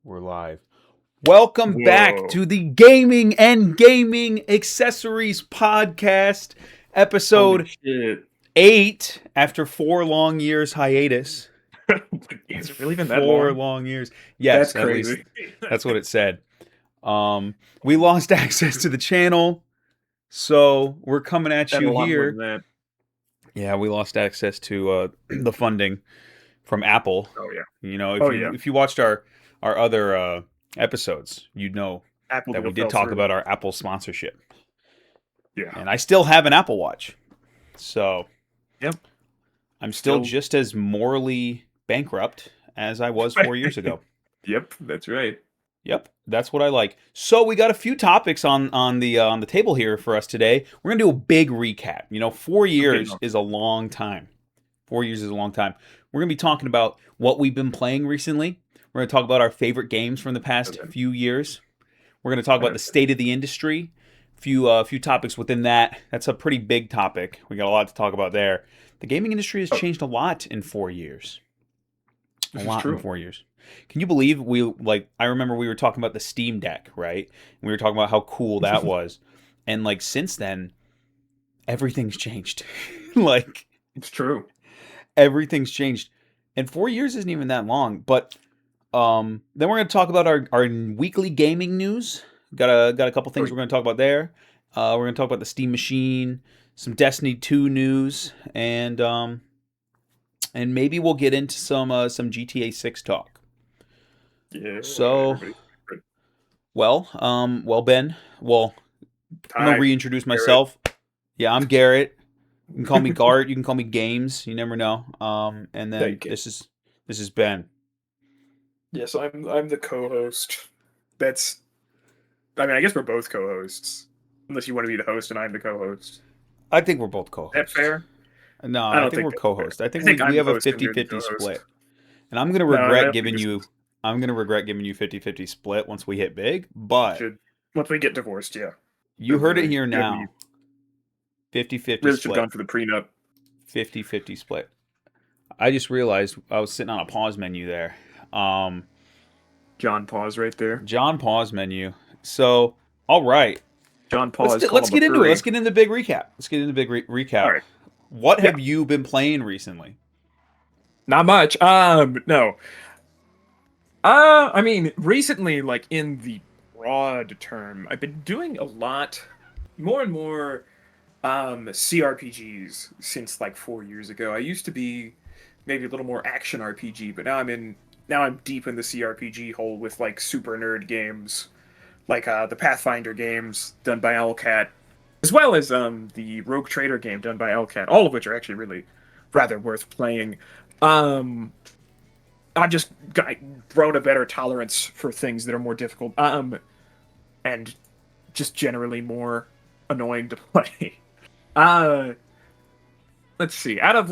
We're live. Welcome back Whoa. to the Gaming and Gaming Accessories Podcast, Holy episode shit. 8, after 4 long years hiatus. Has it really been that 4 long? long years. Yes, That's at least crazy. that's what it said. We lost access to the channel, so we're coming at Been you a lot more than here. that. Yeah, we lost access to the funding from Apple. Oh yeah. You know, if Oh you yeah. if you watched our other episodes, you'd know Apple that deal we did fell talk through. about our Apple sponsorship. Yeah. And I still have an Apple Watch. So Yep. I'm still Still- just as morally bankrupt as I was 4 years ago. Yep, that's right. Yep, that's what I like. So we got a few topics on the table here for us today. We're gonna do a big recap. You know, 4 years is a long time. 4 years is a long time. We're gonna be talking about what we've been playing recently. We're gonna talk about our favorite games from the past few years. We're gonna talk about the state of the industry. Few topics within that. That's a pretty big topic. We got a lot to talk about there. The gaming industry has changed a lot in 4 years. This A is lot true. in 4 years. Can you believe I remember we were talking about the Steam Deck, right? And we were talking about how cool that was. And since then, everything's changed. It's true. Everything's changed. And 4 years isn't even that long, but then we're going to talk about our weekly gaming news. Got a couple things we're going to talk about there. We're going to talk about the Steam Machine, some Destiny 2 news, and maybe we'll get into some GTA 6 talk. Yeah. So, well, Ben. Well, I'm gonna reintroduce myself. Yeah, I'm Garrett. You can call me Gart. You can call me Games. You never know. And then this is Ben. Yes, I'm the co-host. I guess we're both co-hosts. Unless you want to be the host and I'm the co-host. I think we're both co-hosts. That fair? No, I don't think we're that's co-hosts. fair. I think, I'm we have the a host and you're the 50-50 co-host. split. And I'm gonna No, I regret don't giving think you. I'm gonna regret giving you 50-50 split once we hit big. But Once we get divorced, yeah. you heard it here Yeah, now. 50-50 Really should have gone split. for the prenup. 50-50 split. I just realized I was sitting on a pause menu there. John Pause right there. John pause menu. So, all right. John Pause. Let's get into it. Let's get into the big recap. Let's get into the big recap. All right. What have you been playing recently? Not much. No. I mean, recently, like in the broad term, I've been doing a lot, more and more, CRPGs since like 4 years ago. I used to be maybe a little more action RPG, but now I'm deep in the CRPG hole with like super nerd games, like the Pathfinder games done by Owlcat, as well as the Rogue Trader game done by Owlcat, all of which are actually really rather worth playing. I've just grown a better tolerance for things that are more difficult, and just generally more annoying to play. Let's see. Out of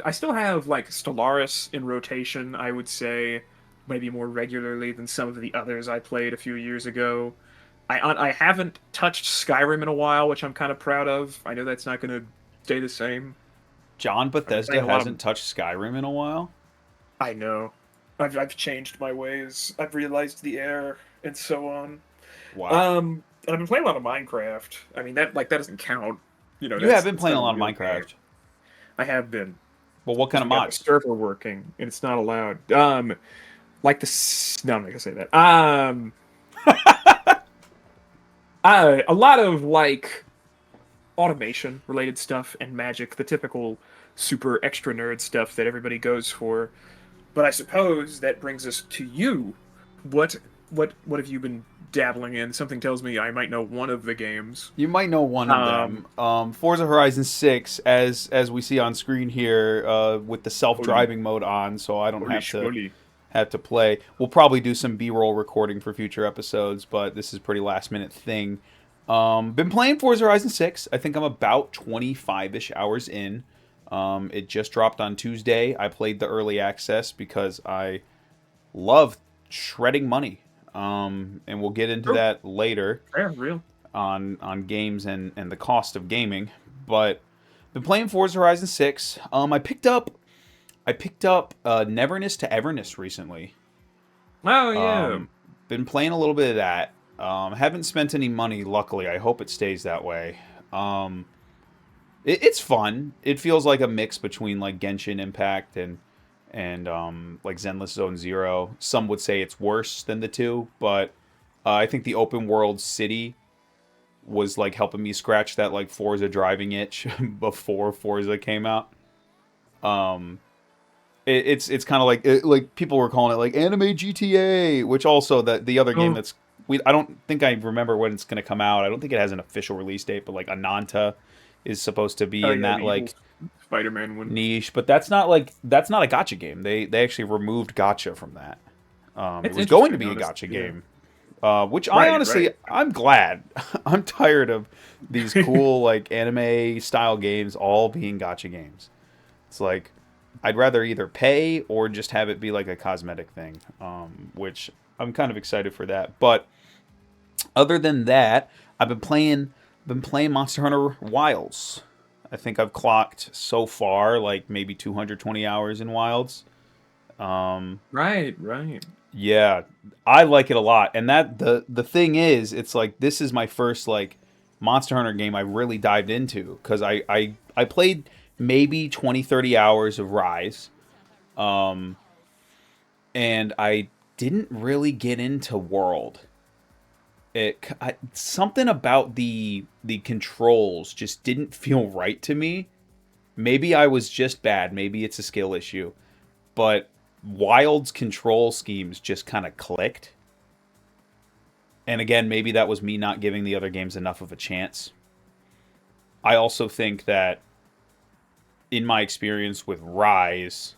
I still have like Stellaris in rotation. I would say maybe more regularly than some of the others I played a few years ago. I haven't touched Skyrim in a while, which I'm kind of proud of. I know that's not going to stay the same. John Bethesda hasn't touched Skyrim in a while? I know. I've changed my ways. I've realized the error and so on. Wow. And I've been playing a lot of Minecraft. I mean that doesn't count. You have been playing a lot of Minecraft. Game. I have been. Well, what kind of mods? The server working, and it's not allowed. Like the no, I'm not gonna say that. A lot of like automation related stuff and magic, the typical super extra nerd stuff that everybody goes for. But I suppose that brings us to you. What have you been dabbling in? Something tells me I might know one of the games. You might know one of them. Forza Horizon 6, as we see on screen here, with the self-driving mode on, so I don't have to play. We'll probably do some B-roll recording for future episodes, but this is a pretty last-minute thing. Been playing Forza Horizon 6. I think I'm about 25-ish hours in. It just dropped on Tuesday. I played the early access because I love shredding money. And we'll get into that later. Yeah, real. On games and the cost of gaming. But been playing Forza Horizon 6. I picked up Neverness to Everness recently. Oh yeah. Been playing a little bit of that. Haven't spent any money, luckily. I hope it stays that way. Um, it's fun. It feels like a mix between like Genshin Impact and like Zenless Zone Zero. Some would say it's worse than the two, but I think the open world city was like helping me scratch that like Forza driving itch before Forza came out. Um, it's kind of like like people were calling it like anime GTA, which also the other game Oh, that's I don't think I remember when it's going to come out. I don't think it has an official release date, but like Ananta is supposed to be oh in yeah, that the evil like Spider-Man one. niche, but that's not a gotcha game. They actually removed gotcha from that. It It's was going to interesting, be a honestly. gotcha Yeah. game, which I Right, honestly right. I'm glad. I'm tired of these cool like anime style games all being gotcha games. It's like I'd rather either pay or just have it be like a cosmetic thing, which I'm kind of excited for that. But other than that, I've been playing Monster Hunter Wilds. I think I've clocked so far like maybe 220 hours in Wilds. Um, Right, right. yeah, I like it a lot. And that the thing is, it's like this is my first like Monster Hunter game I really dived into because I played maybe 20 30 hours of Rise. Um, and I didn't really get into World. Something about the controls just didn't feel right to me. Maybe I was just bad. Maybe it's a skill issue. But Wild's control schemes just kind of clicked. And again, maybe that was me not giving the other games enough of a chance. I also think that in my experience with Rise,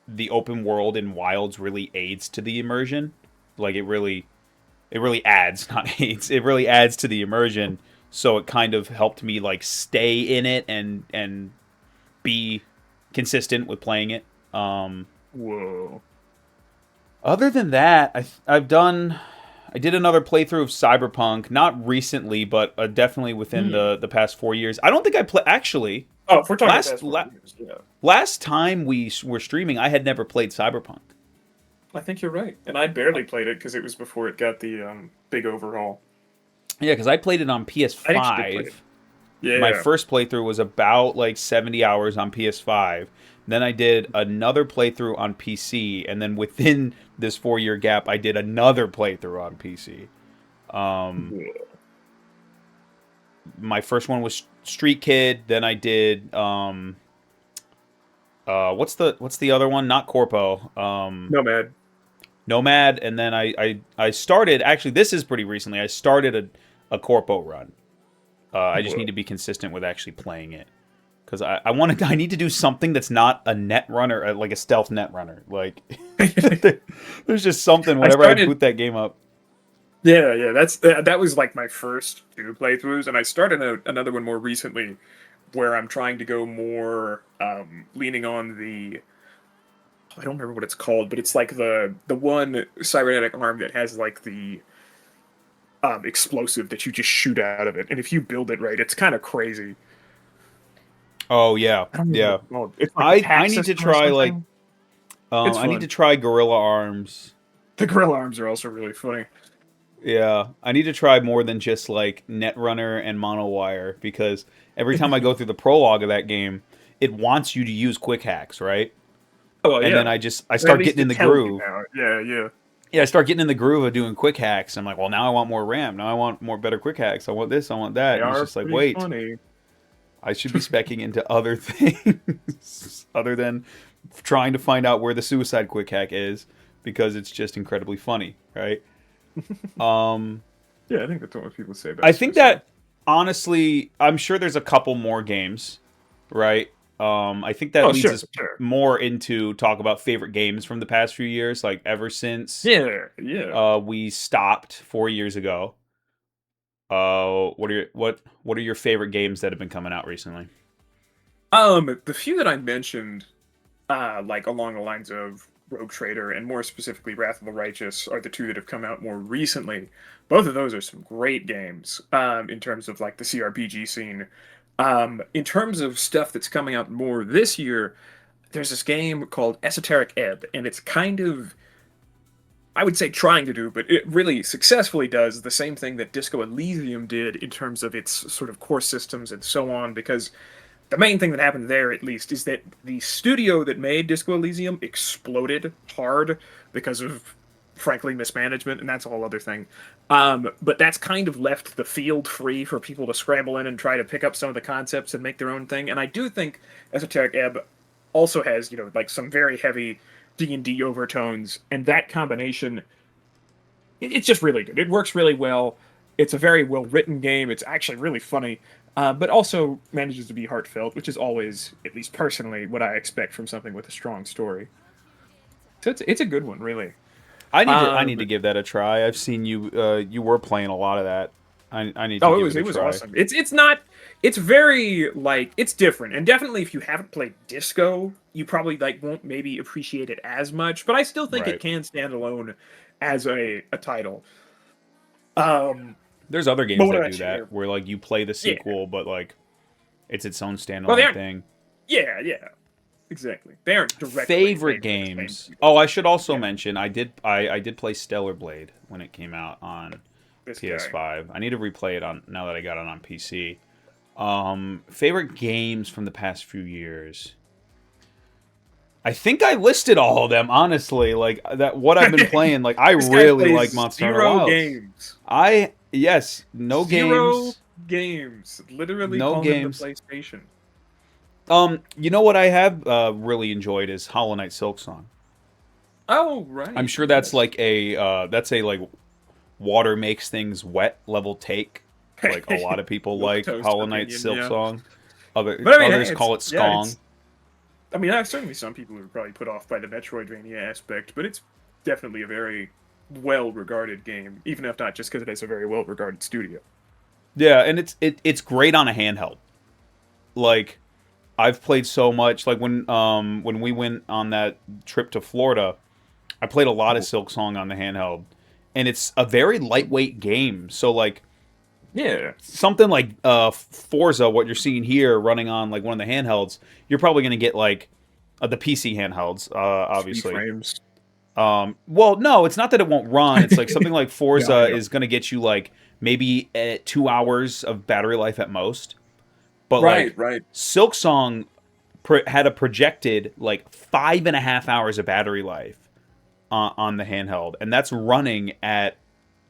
the open world in Wilds really aids to the immersion. Like it really adds, not aids. It really adds to the immersion. So it kind of helped me like stay in it and be consistent with playing it. Whoa. Other than that, I did another playthrough of Cyberpunk, not recently, but definitely within Hmm. the past 4 years. I don't think I play actually. Oh, if we're talking about Last past 4 la, years, yeah. last time were streaming, I had never played Cyberpunk. I think you're right. And I barely played it because it was before it got the big overhaul. Yeah, because I played it on I actually did play it. PS5. My Yeah. first playthrough was about like 70 hours on PS5. Then I did another playthrough on PC, and then within this 4 year gap, I did another playthrough on PC. Um, my first one was Street Kid. Then I did what's the other one? Not Corpo. Nomad. Nomad, and then I started actually. This is pretty recently. I started a Corpo run. I just need to be consistent with actually playing it because I want to. I need to do something that's not a net runner, like a stealth net runner. Like there's just something I whenever I started. boot that game up. Yeah, yeah. That was like my first two playthroughs, and I started another one more recently, where I'm trying to go more leaning on the. I don't remember what it's called, but it's like the one cybernetic arm that has like the explosive that you just shoot out of it, and if you build it right, it's kind of crazy. Oh yeah, I don't remember what yeah. it's called. It's like a I pack need to system or try like something. It's I need to fun. try Gorilla Arms. The grill arms are also really funny. Yeah, I need to try more than just like Netrunner and Monowire because every time I go through the prologue of that game, it wants you to use quick hacks, right? Oh well, And then yeah. I Or at start least getting in it the tells you groove. now. Yeah, yeah. Yeah, I start getting in the groove of doing quick hacks. I'm like, well, now I want more RAM. Now I want more better quick hacks. I want this. I want that. They And it's are just like, pretty wait, funny. I should be specking into other things other than trying to find out where the suicide quick hack is because it's just incredibly funny, right? Um, Yeah, I think that's what most people say I about think suicide. that honestly, I'm sure there's a couple more games, right? I think that Oh, leads sure, us sure. more into talk about favorite games from the past few years, like ever since Yeah, yeah. we stopped 4 years ago. What are your favorite games that have been coming out recently? The few that I mentioned, like along the lines of Rogue Trader and more specifically Wrath of the Righteous, are the two that have come out more recently. Both of those are some great games, in terms of like the CRPG scene. In terms of stuff that's coming out more this year, there's this game called Esoteric Ebb, and it's kind of I would say trying to do, but it really successfully does the same thing that Disco Elysium did in terms of its sort of core systems and so on, because the main thing that happened there, at least, is that the studio that made Disco Elysium exploded hard because of, frankly, mismanagement, and that's a whole other thing. But that's kind of left the field free for people to scramble in and try to pick up some of the concepts and make their own thing. And I do think Esoteric Ebb also has, like some very heavy D&D overtones, and that combination, it's just really good. It works really well. It's a very well-written game. It's actually really funny, but also manages to be heartfelt, which is always, at least personally, what I expect from something with a strong story. So it's a good one, really. I need to give that a try. I've seen you were playing a lot of that. I need to give it a try. It was awesome. It's very, like, it's different, and definitely if you haven't played Disco, you probably won't maybe appreciate it as much, but I still think it can stand alone as a title. There's other games that do that, where you play the sequel, but it's its own standalone thing. Yeah, exactly. They aren't directly favorite games. Oh, I should also mention I did play Stellar Blade when it came out on PS5. I need to replay it now that I got it on PC. Favorite games from the past few years. I think I listed all of them, honestly. What I've been playing. I really like Monster Hunter Wilds. Games. No games. Games. Literally no games. The PlayStation. You know what I have really enjoyed is Hollow Knight Silksong. Oh, right. I'm sure that's a water makes things wet level take. A lot of people like Hollow Knight Silksong. Others call it Skong. There's certainly some people who are probably put off by the Metroidvania aspect, but it's definitely a very well-regarded game, even if not just because it has a very well-regarded studio. Yeah, and it's great on a handheld. I've played so much. When we went on that trip to Florida, I played a lot of Silksong on the handheld, and it's a very lightweight game. So something like Forza, what you're seeing here running on one of the handhelds, you're probably going to get the PC handhelds, obviously. 3 frames. Well, no, it's not that it won't run. It's something like Forza is going to get you maybe 2 hours of battery life at most. But right. Silksong had a projected 5.5 hours of battery life on the handheld, and that's running at,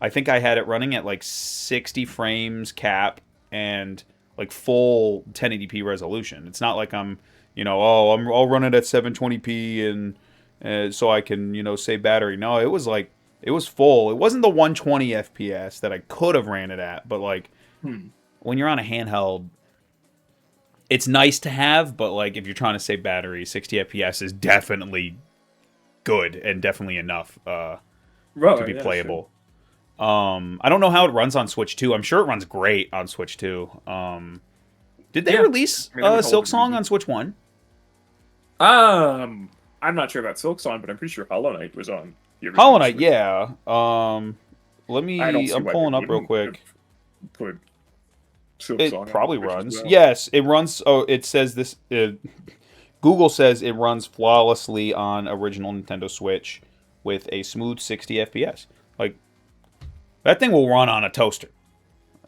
I think I had it running at 60 frames cap and full 1080p resolution. It's not like I'll run it at 720p and so I can save battery. No, it was it was full. It wasn't the 120 FPS that I could have ran it at, but when you're on a handheld, it's nice to have, but if you're trying to save battery, 60 FPS is definitely good and definitely enough to be playable. Sure. I don't know how it runs on Switch 2. I'm sure it runs great on Switch 2. Did they release Silksong on Switch 1? I'm not sure about Silksong, but I'm pretty sure Hollow Knight was on the original Hollow Knight, Switch. Yeah. I'm pulling up real quick. It probably runs. Well. Yes, it runs. Oh, it says this. Google says it runs flawlessly on original Nintendo Switch with a smooth 60 FPS. That thing will run on a toaster.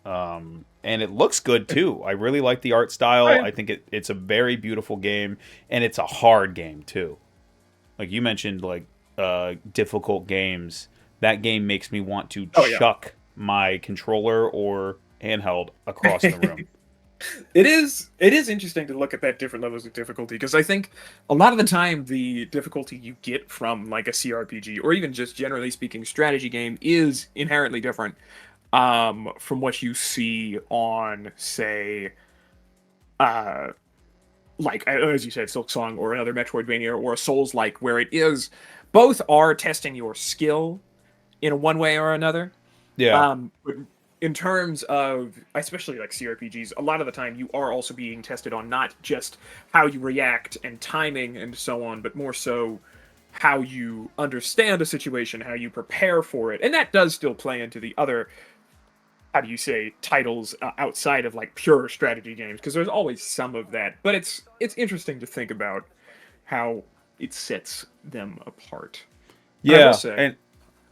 And it looks good too. I really like the art style. I think it's a very beautiful game, and it's a hard game too. You mentioned, difficult games. That game makes me want to chuck my controller or handheld across the room. It is interesting to look at that different levels of difficulty, because I think a lot of the time the difficulty you get from a CRPG, or even just generally speaking strategy game, is inherently different from what you see on, say, as you said, Silksong or another Metroidvania or a Souls-like, where it is both are testing your skill in one way or another. Yeah. But in terms of, especially CRPGs, a lot of the time you are also being tested on not just how you react and timing and so on, but more so how you understand a situation, how you prepare for it. And that does still play into the other, titles outside of pure strategy games, because there's always some of that. But it's interesting to think about how it sets them apart. Yeah, and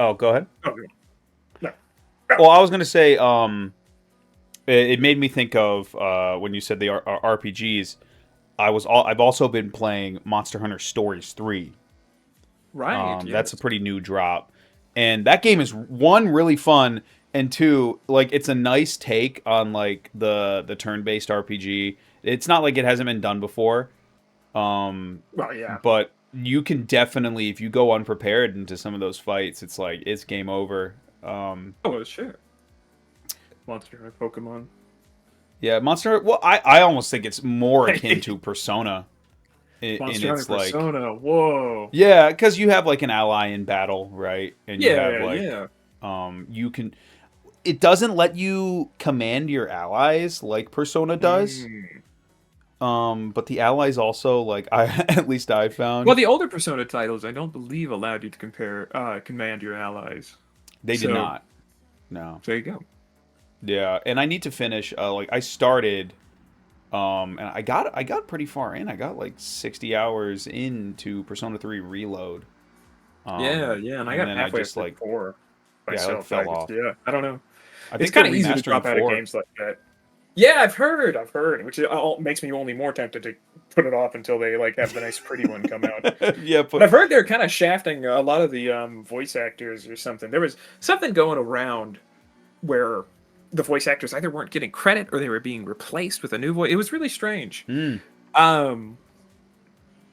Oh, go ahead. Oh, no. Well, I was gonna say, it made me think of when you said the RPGs. I've also been playing Monster Hunter Stories 3. Right. Yes. That's a pretty new drop, and that game is, one, really fun, and two, like, it's a nice take on like the turn-based RPG. It's not like it hasn't been done before, Well, yeah. but you can definitely, if you go unprepared into some of those fights, it's like it's game over. Oh, sure. Monster Hunter Pokemon. Yeah, Monster. Well, I almost think it's more akin to Persona. Monster Hunter Persona. Whoa. Yeah, because you have like an ally in battle, right? And you have yeah. you can. It doesn't let you command your allies like Persona does. But the allies also, like, at least I found. Well, the older Persona titles, I don't believe, allowed you to command your allies. They did not. No. There you go. Yeah, and I need to finish. Like, I started, and I got pretty far in. I got like 60 hours into Persona 3 Reload. Yeah, and I got halfway through like 4 myself. Yeah, I fell off. Yeah, I don't know. I think it's kind of easy to drop out of games like that. Yeah, I've heard, which makes me only more tempted to put it off until they like have the nice pretty one come out. Yeah, but I've heard they're kind of shafting a lot of the voice actors or something. There was something going around where the voice actors either weren't getting credit or they were being replaced with a new voice. It was really strange. But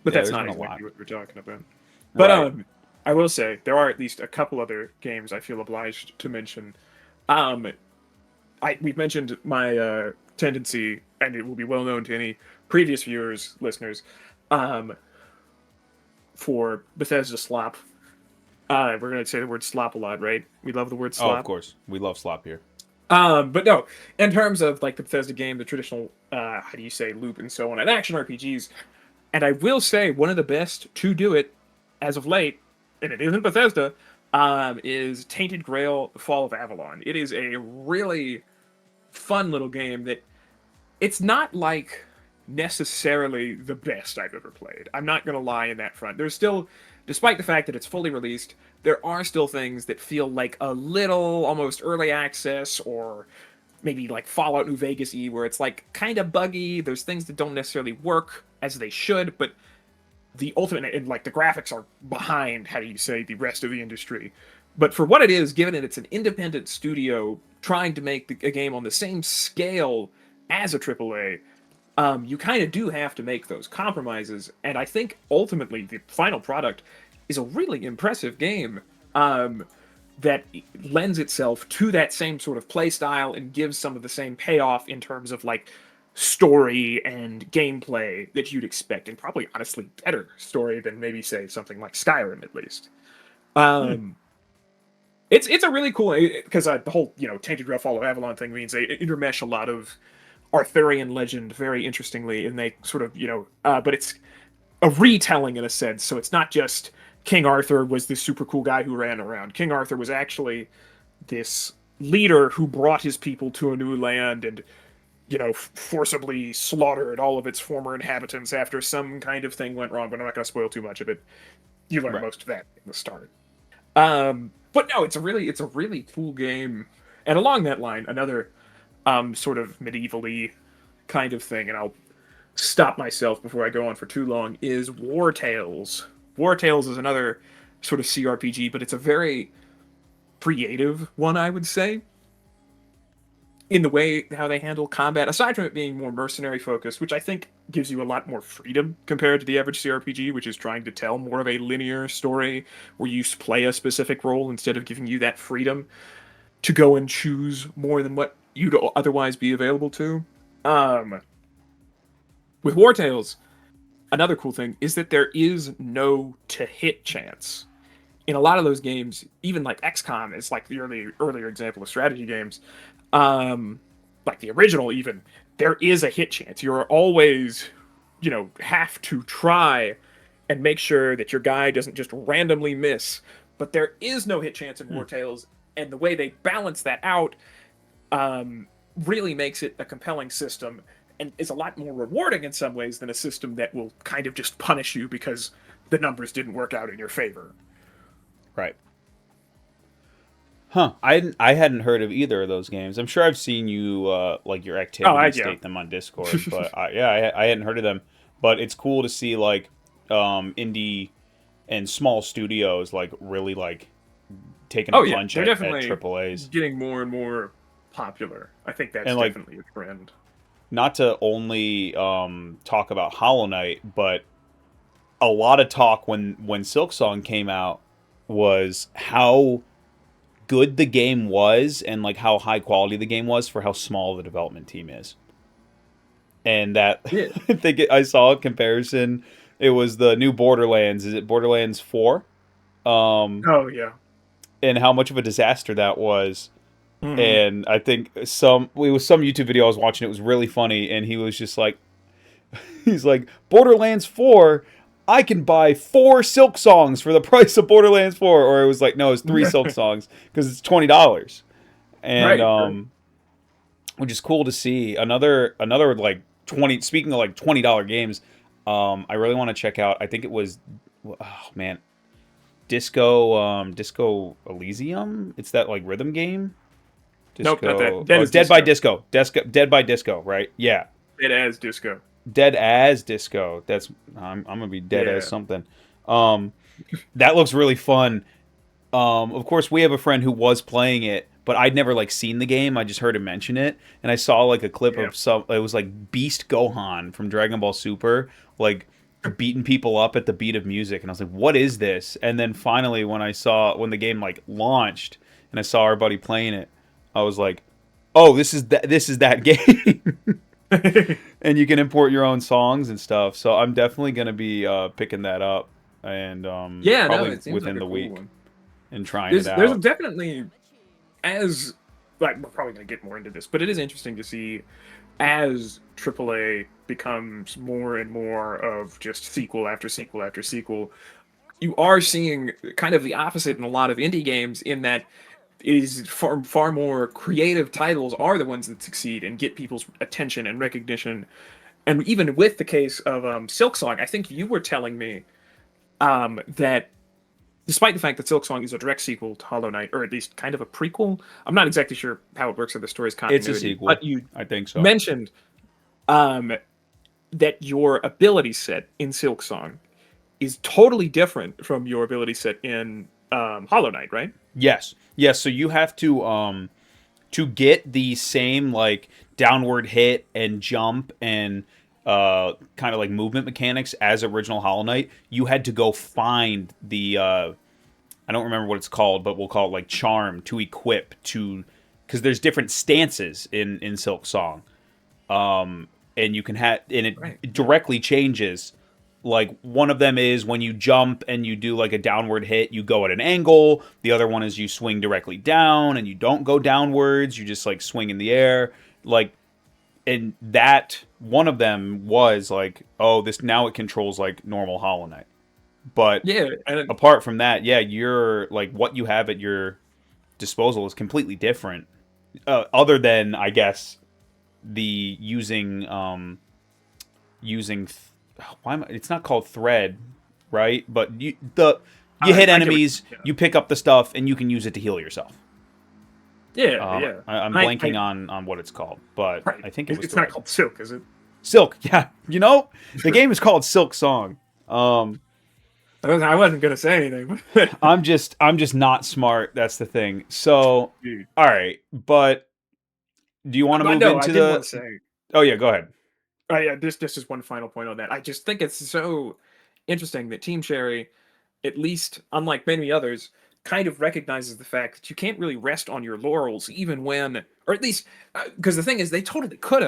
that's not exactly what we're talking about. But I will say there are at least a couple other games I feel obliged to mention. We've mentioned my tendency, and it will be well known to any previous viewers, listeners, for Bethesda slop. We're going to say the word slop a lot, right? We love the word slop. Oh, of course. We love slop here. But no, in terms of like the Bethesda game, the traditional, how do you say, loop and so on, and action RPGs, and I will say one of the best to do it as of late, and it isn't Bethesda, is Tainted Grail: The Fall of Avalon. It is a really fun little game that it's not like necessarily the best I've ever played. I'm not going to lie in that front. There's still, despite the fact that it's fully released, there are still things that feel like a little almost early access, or maybe like Fallout New Vegas-y, where it's like kind of buggy. There's things that don't necessarily work as they should, but the ultimate, and like the graphics are behind, how do you say, the rest of the industry. But for what it is, given that it's an independent studio trying to make a game on the same scale as a AAA, you kind of do have to make those compromises. And I think ultimately the final product is a really impressive game that lends itself to that same sort of play style and gives some of the same payoff in terms of like story and gameplay that you'd expect, and probably honestly better story than maybe say something like Skyrim at least. It's a really cool, because the whole Tainted Grail Fall of Avalon thing means they intermesh a lot of Arthurian legend very interestingly, and they sort of but it's a retelling in a sense, so it's not just King Arthur was this super cool guy who ran around. King Arthur was actually this leader who brought his people to a new land and forcibly slaughtered all of its former inhabitants after some kind of thing went wrong, but I'm not going to spoil too much of it. You learn most of that in the start. But no, it's a really cool game. And along that line, another sort of medievally kind of thing, and I'll stop myself before I go on for too long, is War Tales. War Tales is another sort of CRPG, but it's a very creative one, I would say, in the way how they handle combat, aside from it being more mercenary focused, which I think gives you a lot more freedom compared to the average CRPG, which is trying to tell more of a linear story where you play a specific role instead of giving you that freedom to go and choose more than what you'd otherwise be available to. With War Tales, another cool thing is that there is no to-hit chance. In a lot of those games, even like XCOM is like the earlier example of strategy games, like the original even, there is a hit chance. You're always, have to try and make sure that your guy doesn't just randomly miss. But there is no hit chance in War Tales, and the way they balance that out really makes it a compelling system, and is a lot more rewarding in some ways than a system that will kind of just punish you because the numbers didn't work out in your favor. Right. Huh. I hadn't heard of either of those games. I'm sure I've seen you like your Oh, activity yeah. state them on Discord, but I hadn't heard of them. But it's cool to see like indie and small studios like really like taking a Oh yeah, punch they're at definitely triple A's. getting more and more popular. I think that's And like definitely a trend. not to only talk about Hollow Knight, but a lot of talk when Silksong came out was how good the game was and like how high quality the game was for how small the development team is. And that Yeah. I think I saw a comparison. It was the new Borderlands. Is it Borderlands 4? Oh yeah. And how much of a disaster that was. Hmm. And I think it was some YouTube video I was watching. It was really funny, and he was just like, he's like, Borderlands 4, I can buy 4 Silk Songs for the price of Borderlands 4. Or it was like, no, it's 3 Silk Songs because it's $20. And Right. Right. which is cool to see. Another like 20, speaking of like $20 games, I really want to check out. I think it was, oh man, Disco Elysium. It's that like rhythm game. Nope, not Disco. that. Dead Oh, as Dead by Disco. Disco. Dead by Disco. Right? Yeah. Dead as Disco. Dead as Disco. That's I'm gonna be dead Yeah. as something. Um, that looks really fun. Of course, we have a friend who was playing it, but I'd never like seen the game. I just heard him mention it, and I saw like a clip Yeah. of some. It was like Beast Gohan from Dragon Ball Super, like beating people up at the beat of music, and I was like, "What is this?" And then finally, when the game like launched, and I saw our buddy playing it, I was like, "Oh, this is that game." And you can import your own songs and stuff. So I'm definitely gonna be picking that up, and Yeah. No, probably it seems like within a the cool week one. and trying it There's out. definitely as like we're probably going to get more into this, but it is interesting to see as AAA becomes more and more of just sequel after sequel after sequel. You are seeing kind of the opposite in a lot of indie games in that it is far more creative titles are the ones that succeed and get people's attention and recognition. And even with the case of Silksong, I think you were telling me that despite the fact that Silksong is a direct sequel to Hollow Knight, or at least kind of a prequel, I'm not exactly sure how it works in the story's It's a continuity, sequel, but you I think so. mentioned um, that your ability set in Silksong is totally different from your ability set in Hollow Knight, right? Yes, yes. So you have to get the same like downward hit and jump and kind of like movement mechanics as original Hollow Knight. You had to go find the I don't remember what it's called, but we'll call it like charm to equip to because there's different stances in Silk Song, and you can have and Right. it directly changes. Like one of them is when you jump and you do like a downward hit, you go at an angle. The other one is you swing directly down and you don't go downwards. You just like swing in the air. Like and that one of them was like, oh, this now it controls like normal Hollow Knight. But Yeah, and apart from that, yeah, you're like what you have at your disposal is completely different. Other than I guess the using why am I, it's not called thread, right? But you hit I get what enemies, you, yeah. you pick up the stuff, and you can use it to heal yourself. Yeah, yeah. I'm I blanking on what it's called, but right. I think it was It's not thread. called Silk, is it? Silk. Yeah, the game is called Silk Song. I wasn't gonna say anything. But I'm just not smart. That's the thing. So, dude. all right, but do you want to But move no, I into did want the? to say. Oh yeah, go ahead. Yeah, this is one final point on that. I just think it's so interesting that Team Cherry, at least unlike many others, kind of recognizes the fact that you can't really rest on your laurels, even when, or at least, because the thing is, they totally could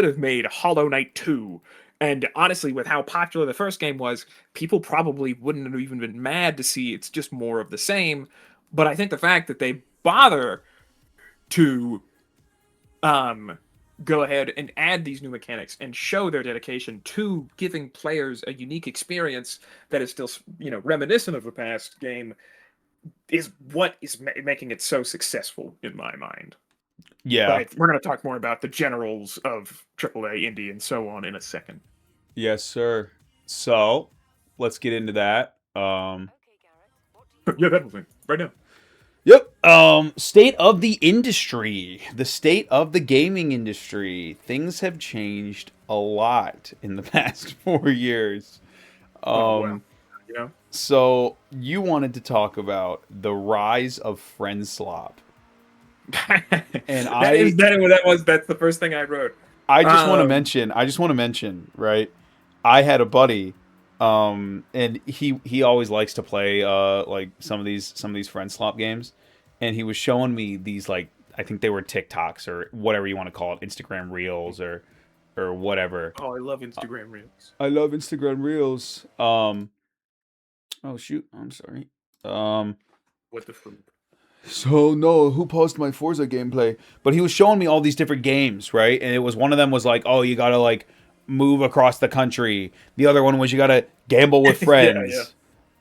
have made Hollow Knight 2. And honestly, with how popular the first game was, people probably wouldn't have even been mad to see it's just more of the same. But I think the fact that they bother to um go ahead and add these new mechanics and show their dedication to giving players a unique experience that is still reminiscent of the past game is what is making it so successful in my mind. But Yeah. we're going to talk more about the generals of AAA indie and so on in a second. Yes, sir. So, let's get into that. Yeah, that was it right now. Yep. State of the industry, the state of the gaming industry. Things have changed a lot in the past 4 years. Oh well, Um, so you wanted to talk about the rise of friend slop, and that's the first thing I wrote. I just want to mention. I just want to mention, right? I had a buddy, and he always likes to play like some of these friend slop games, and he was showing me these, like, I think they were TikToks or whatever you want to call it, Instagram Reels or whatever. Oh, I love Instagram Reels. I love Instagram Reels. Oh shoot, I'm sorry. What the fruit? So no, who posted my Forza gameplay? But he was showing me all these different games, right? And it was, one of them was like, oh, you gotta like move across the country. The other one was you gotta gamble with friends.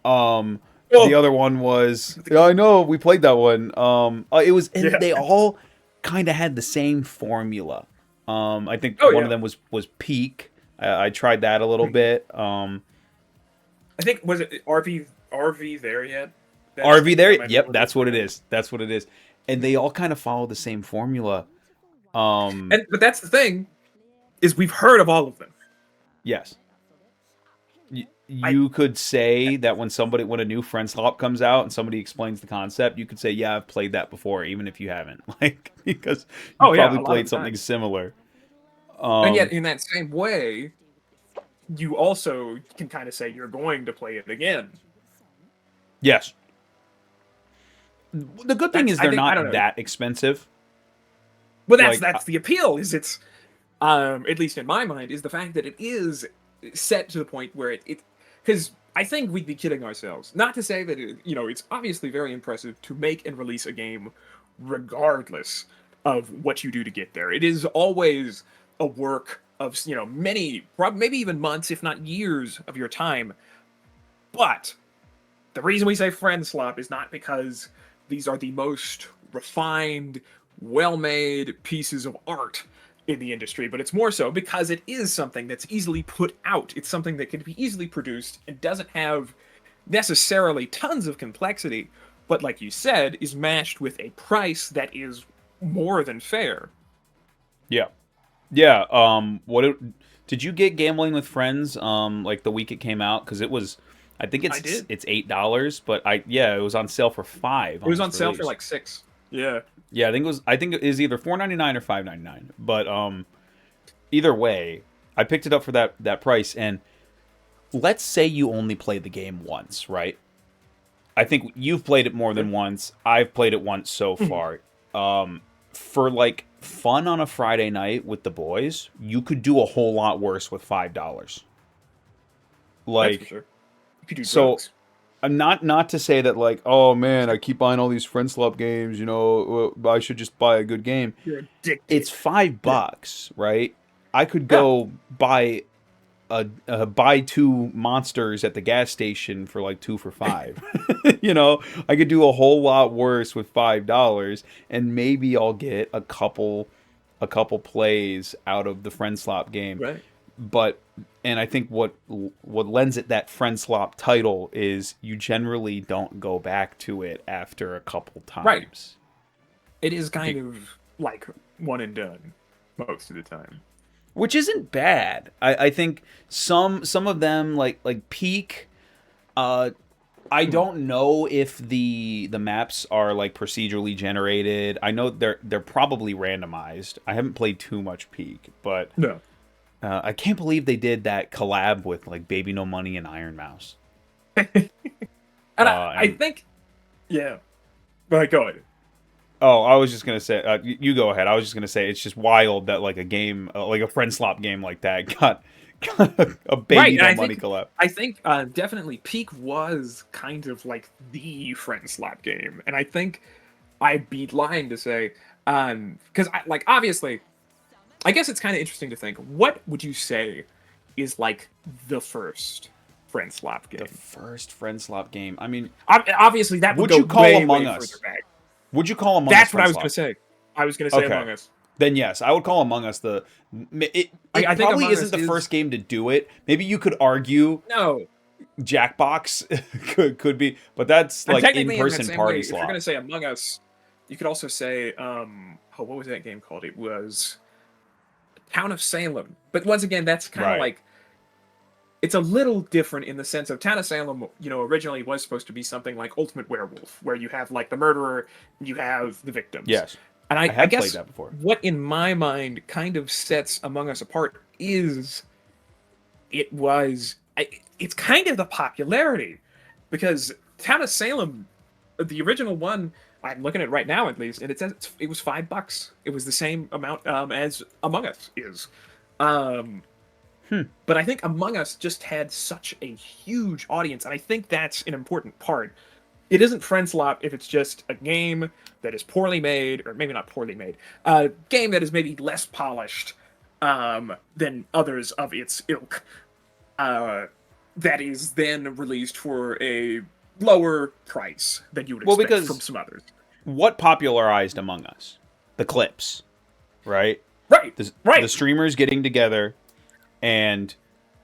The other one was, yeah, I know, we played that one. It was, and they all kind of had the same formula. I think one of them was Peak. I tried that a little bit. I think, was it RV there yet? RV there? Yep, that's what it is. That's what it is. And they all kind of follow the same formula. But that's the thing, is we've heard of all of them. Yes. You could say that when a new friend slop comes out and somebody explains the concept, you could say, yeah, I've played that before, even if you haven't. Like, because you probably played something similar. And yet, in that same way, you also can kind of say you're going to play it again. Yes. The good thing is they're not that expensive. Well, that's the appeal. Is it's, at least in my mind, is the fact that it is set to the point where it because I think we'd be kidding ourselves. Not to say that it's obviously very impressive to make and release a game, regardless of what you do to get there. It is always a work of many, maybe even months, if not years, of your time. But the reason we say friend slop is not because these are the most refined, well-made pieces of art in the industry, but it's more so because it is something that's easily put out. It's something that can be easily produced and doesn't have necessarily tons of complexity, but like you said, is matched with a price that is more than fair. Yeah. Did you get Gambling with Friends like the week it came out? Because I think it's $8, but it was on sale for $5. It was on sale for like $6. Yeah. Yeah, I think it is either $4.99 or $5.99. But either way, I picked it up for that price. And let's say you only played the game once, right? I think you've played it more than once. I've played it once so far. For like fun on a Friday night with the boys, you could do a whole lot worse with $5. Like, that's for sure. You could do drugs. Not to say that, like, oh man, I keep buying all these friend slop games, I should just buy a good game. You're addicted. It's $5, right? I could go buy buy 2 monsters at the gas station for like 2 for $5. I could do a whole lot worse with $5, and maybe I'll get a couple plays out of the friend slop game. Right. But I think what lends it that friend slop title is you generally don't go back to it after a couple times. Right. It is kind of like one and done most of the time, which isn't bad. I think some of them like Peak. I don't know if the maps are like procedurally generated. I know they're probably randomized. I haven't played too much Peak, but no. I can't believe they did that collab with like Baby No Money and Iron Mouse. I think, yeah. But go ahead. Oh, I was just gonna say, you go ahead. I was just gonna say it's just wild that like a game, like a friend slop game like that, got a Baby No Money collab. I think definitely Peak was kind of like the friend slop game, and I think I'd be lying to say, because obviously. I guess it's kind of interesting to think, what would you say is like the first friend slop game? The first friend slop game. I mean, obviously that would you call Among Us? Would you call Among Us? That's what I was going to say. I was going to say Among Us. Then yes, I would call Among Us the. It I probably isn't the first game to do it. Maybe you could argue. No. Jackbox could be, but that's like in-person party slot. If you're going to say Among Us, You could also say, what was that game called? It was Town of Salem. But once again, that's kind of like, it's a little different in the sense of Town of Salem, originally was supposed to be something like Ultimate Werewolf, where you have like the murderer, and you have the victims. Yes. And I have guess played that before. What in my mind kind of sets Among Us apart is it's kind of the popularity, because Town of Salem, the original one, I'm looking at it right now at least, and it says it was $5. It was the same amount as Among Us is. But I think Among Us just had such a huge audience, and I think that's an important part. It isn't Friendslop if it's just a game that is poorly made, or maybe not poorly made, a game that is maybe less polished than others of its ilk, that is then released for a lower price than you would expect from some others. What popularized Among Us? The clips, right? Right. The streamers getting together and,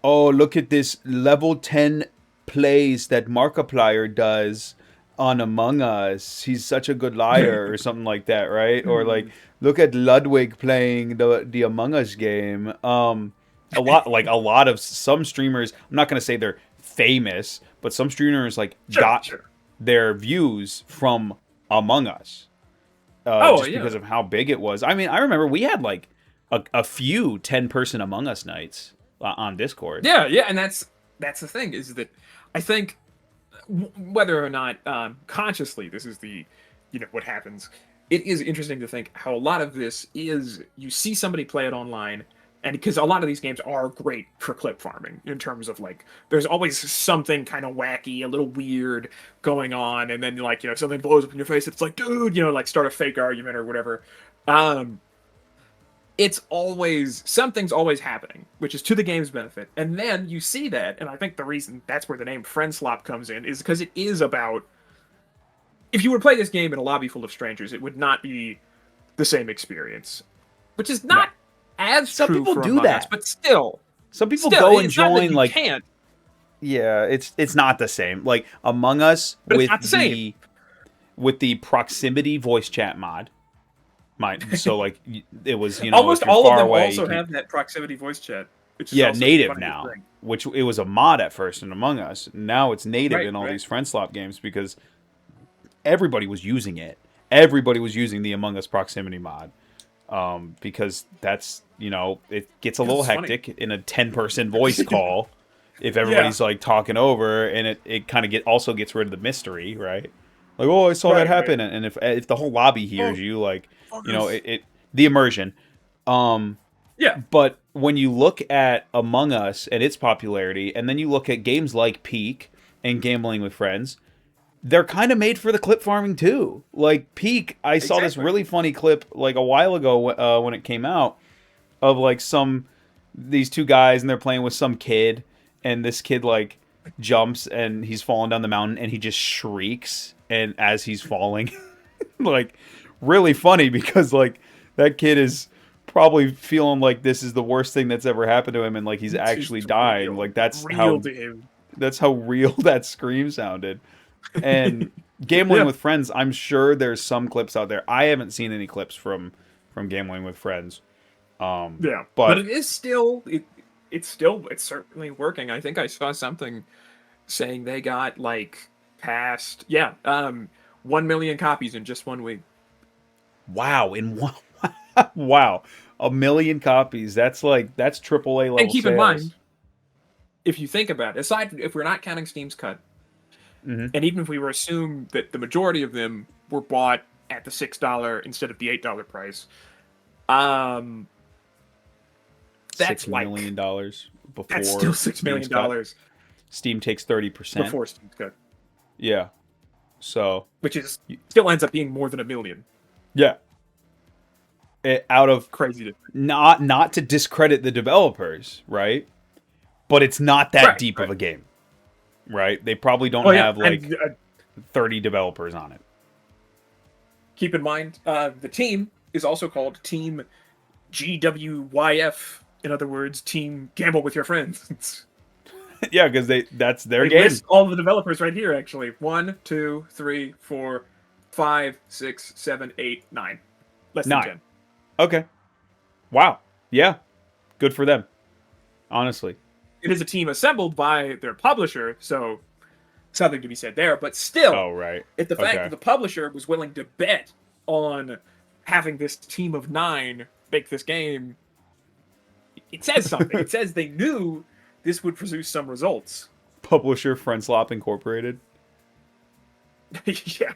oh, look at this level 10 plays that Markiplier does on Among Us. He's such a good liar, or something like that, right? Or like, look at Ludwig playing the Among Us game. A lot of some streamers, I'm not going to say they're famous, but some streamers got their views from Among Us. Because of how big it was. I mean, I remember we had like a few 10-person Among Us nights on Discord. Yeah, and that's the thing, is that I think whether or not consciously this is the what happens, it is interesting to think how a lot of this is you see somebody play it online. And because a lot of these games are great for clip farming in terms of like, there's always something kind of wacky, a little weird going on. And then like, something blows up in your face. It's like, dude, like start a fake argument or whatever. It's always, something's always happening, which is to the game's benefit. And then you see that. And I think the reason that's where the name Friendslop comes in is because it is about, if you were to play this game in a lobby full of strangers, it would not be the same experience, which is not... As some people do that, but still, some people go and join like. Can't. Yeah, it's not the same. Like Among Us with the proximity voice chat mod. So like it was almost all of them also have that proximity voice chat. Which is native now. Which it was a mod at first in Among Us. Now it's native in all these Friendslop games because everybody was using it. Everybody was using the Among Us proximity mod. Because that's, it gets a little hectic in a 10-person voice call if everybody's like talking over, and it kind of also gets rid of the mystery, right? Like, oh, I saw that happen, and if the whole lobby hears you, like, the immersion. But when you look at Among Us and its popularity, and then you look at games like Peak and Gambling with Friends, they're kind of made for the clip farming too. Like Peak, I saw this really funny clip like a while ago when it came out of like these two guys, and they're playing with some kid, and this kid like jumps and he's falling down the mountain and he just shrieks and as he's falling. Like really funny because like that kid is probably feeling like this is the worst thing that's ever happened to him, and like he's actually dying. Like that's how real that scream sounded. And Gambling with Friends, I'm sure there's some clips out there. I haven't seen any clips from Gambling with Friends. But it is still it's certainly working. I think I saw something saying they got like past 1 million copies in just 1 week. Wow, wow, 1 million copies. That's AAA level. And keep in mind, if you think about it, if we're not counting Steam's cut. Mm-hmm. And even if we were to assume that the majority of them were bought at the $6 instead of the $8 price, that's $6 million before. That's still $6 million. Steam takes 30% before Steam's cut. Yeah, so which is still ends up being more than $1 million. Yeah, out of crazy. Not to discredit the developers, right? But it's not that deep of a game. Right? They probably don't have like 30 developers on it. Keep in mind, the team is also called Team GWYF. In other words, Team Gamble with Your Friends. Yeah, because that's their game. List all the developers right here, actually. 1, 2, 3, 4, 5, 6, 7, 8, 9. Less than 9. 10. Okay. Wow. Yeah. Good for them. Honestly. It is a team assembled by their publisher, so something to be said there. But still, oh, right. If the fact that the publisher was willing to bet on having this team of 9 make this game, it says something. It says they knew this would produce some results. Publisher Friendslop Incorporated. Yeah.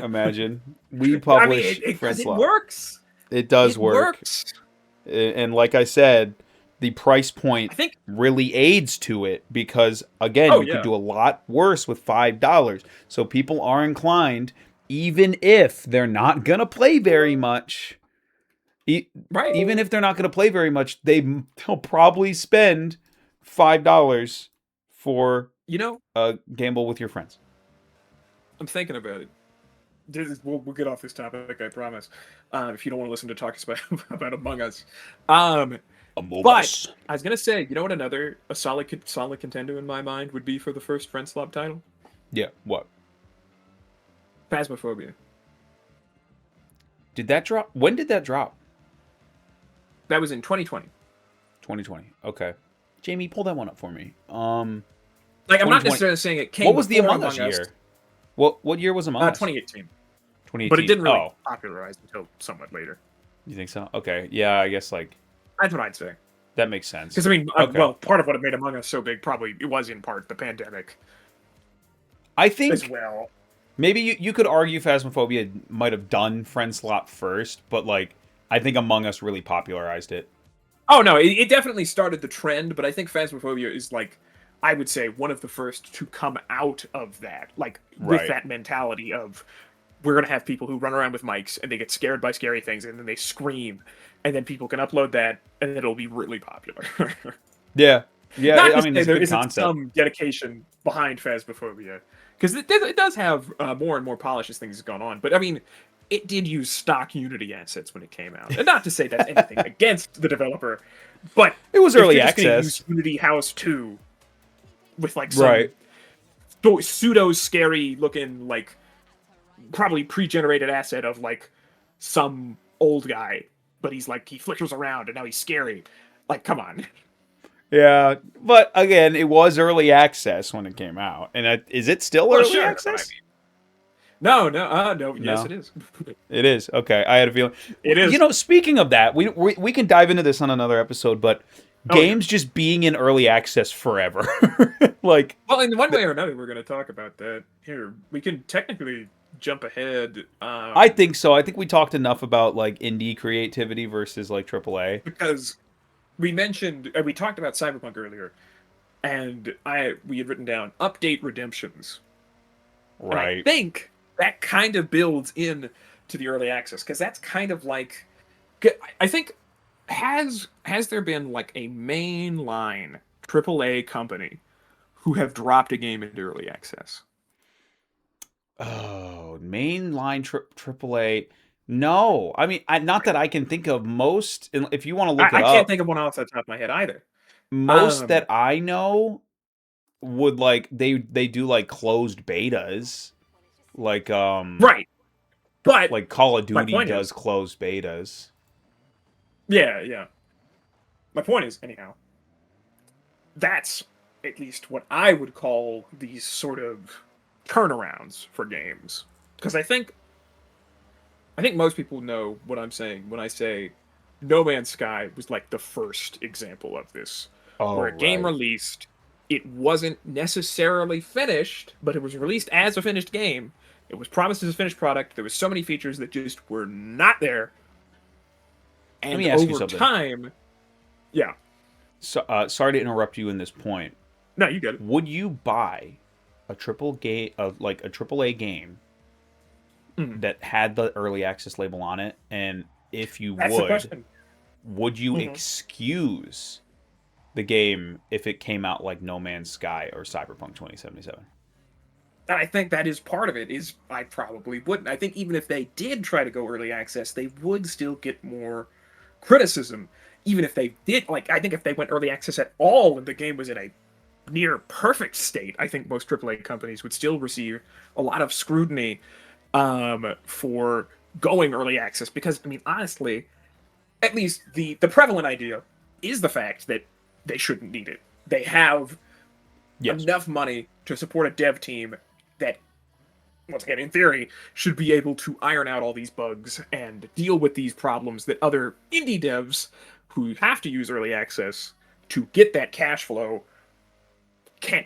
Imagine. We publish Friendslop. It works. It does work. Works. And like I said, the price point really aids to it because, again, you could do a lot worse with $5. So people are inclined, even if they're not going to play very much, even if they're not going to play very much, they'll probably spend $5 for a gamble with your friends. I'm thinking about it. We'll get off this topic, I promise. If you don't want to listen to talk about Among Us. But I was gonna say, you know what? A solid contender in my mind would be for the first Friendslop title. Yeah. What? Phasmophobia. Did that drop? When did that drop? That was in 2020. 2020. Okay. Jamie, pull that one up for me. I'm not necessarily saying it came. What was the Among Us year? What year was Among Us? 2018. 2018. But it didn't really popularize until somewhat later. You think so? Okay. Yeah, I guess that's what I'd say. That makes sense. Because part of what made Among Us so big probably it was in part the pandemic. I think as well. Maybe you could argue Phasmophobia might have done Friendslop first, but I think Among Us really popularized it. Oh no, it definitely started the trend, but I think Phasmophobia is I would say one of the first to come out of that, with that mentality of we're going to have people who run around with mics and they get scared by scary things and then they scream and then people can upload that and it'll be really popular. Yeah. I mean, there isn't some dedication behind Phasmophobia because it does have more and more polish as things have gone on. But I mean, it did use stock Unity assets when it came out. And not to say that's anything against the developer, but it was early access. Use Unity House 2 with some pseudo scary looking probably pre-generated asset of some old guy, but he's he flickers around and now he's scary. Come on. Yeah, but again, it was early access when it came out, and is it still early access? No. Yes, it is. It is. Okay, I had a feeling. It is. Speaking of that, we can dive into this on another episode, but games just being in early access forever, well, in one way or another, we're going to talk about that here. We can technically jump ahead. I think so. I think we talked enough about indie creativity versus AAA because we talked about Cyberpunk earlier, and we had written down update redemptions. Right. And I think that kind of builds in to the early access because that's kind of I think has there been a mainline AAA company who have dropped a game into early access? Oh, mainline AAA. No, I mean, not that I can think of. Most, if you want to look it up, I can't think of one off the top of my head either. Most that I know would they do closed betas, right, but Call of Duty does closed betas. Yeah. My point is, anyhow, that's at least what I would call these sort of turnarounds for games, because I think most people know what I'm saying when I say No Man's Sky was the first example of this, where a game released, it wasn't necessarily finished, but it was released as a finished game. It was promised as a finished product. There was so many features that just were not there. And let me ask you over something. Time, yeah. So, sorry to interrupt you in this point. No, you get it. Would you buy a AAA game that had the early access label on it? And if you would you excuse the game if it came out like No Man's Sky or Cyberpunk 2077? I think that is part of it. I probably wouldn't. I think even if they did try to go early access, they would still get more criticism. Even if they did, I think if they went early access at all and the game was in a near perfect state, I think most AAA companies would still receive a lot of scrutiny. for going early access, because I mean, honestly, at least the prevalent idea is the fact that they shouldn't need it. They have enough money to support a dev team that, once again, in theory, should be able to iron out all these bugs and deal with these problems that other indie devs who have to use early access to get that cash flow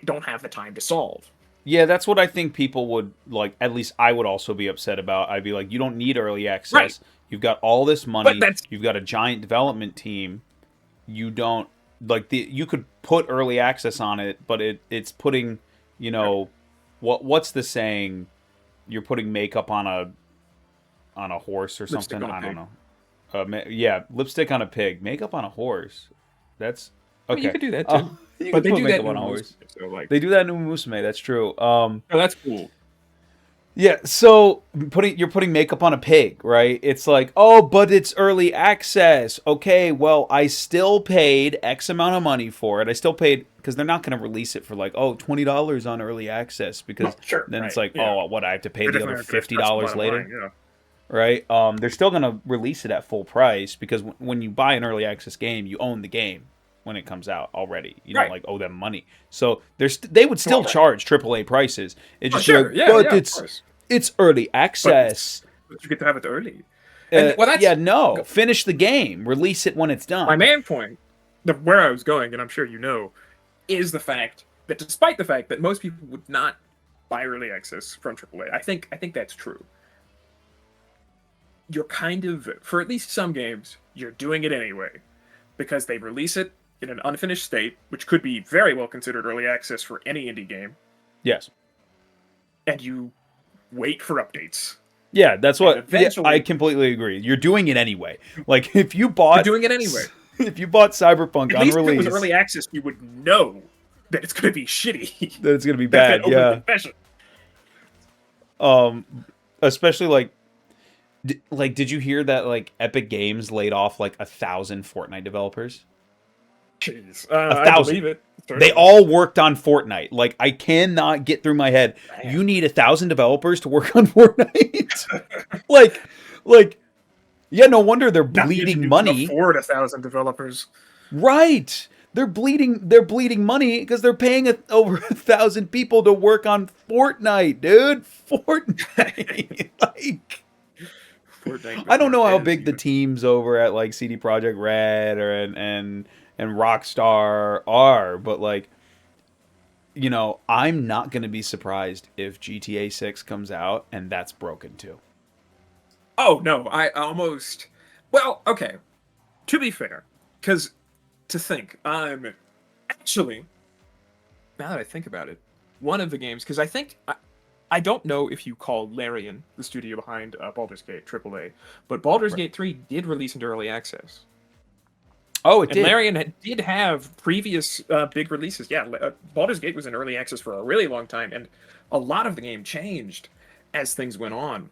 don't have the time to solve. Yeah, that's what I think people would like. At least I would also be upset about. I'd be like, you don't need early access. Right. You've got all this money. You've got a giant development team. You don't like you could put early access on it, but it's putting, you know, what's the saying? You're putting makeup on a horse or something. I don't know. Yeah, lipstick on a pig, makeup on a horse. That's okay. Well, you could do that too. But they do that on a horse. So like, they do that in Musume. That's true. Oh, that's cool. Yeah, so you're putting makeup on a pig, right? It's like, oh, but it's early access. Okay, well, I still paid X amount of money for it. I still paid, because they're not going to release it for like, oh, $20 on early access, because then it's like, oh, what, I have to pay the other $50 later? Right? They're still going to release it at full price, because when you buy an early access game, you own the game when it comes out already. You don't like owe them money. So they would still charge AAA prices. It's just it's early access. But you get to have it early. Finish the game. Release it when it's done. My main point, where I was going, and I'm sure you know, is the fact that despite the fact that most people would not buy early access from AAA, I think that's true. You're kind of, for at least some games, you're doing it anyway, because they release it in an unfinished state, which could be very well considered early access for any indie game. Yes. And you wait for updates. Yeah, that's what. Yeah, I completely agree. You're doing it anyway. Like if you bought, you're doing it anyway. If you bought Cyberpunk on release, if it was early access, you would know that it's going to be shitty. That it's going to be bad. Yeah. Especially like, did you hear that like Epic Games laid off like 1,000 Fortnite developers? Jeez, 1,000. I believe it. They all worked on Fortnite. Like, I cannot get through my head. Man. You need 1,000 developers to work on Fortnite. like, yeah, no wonder they're bleeding money. Afford 1,000 developers, right? They're bleeding money because they're paying over 1,000 people to work on Fortnite, dude. Fortnite, like. I don't know how big the teams over at like CD Projekt Red and Rockstar are, but like, you know, I'm not going to be surprised if GTA 6 comes out and that's broken too. Oh no, well, okay. To be fair, because to think, actually, now that I think about it, one of the games, because I don't know if you call Larian, the studio behind Baldur's Gate AAA, but Baldur's Gate 3 did release into early access. Oh, it did. And Larian did have previous big releases. Yeah, Baldur's Gate was in early access for a really long time, and a lot of the game changed as things went on.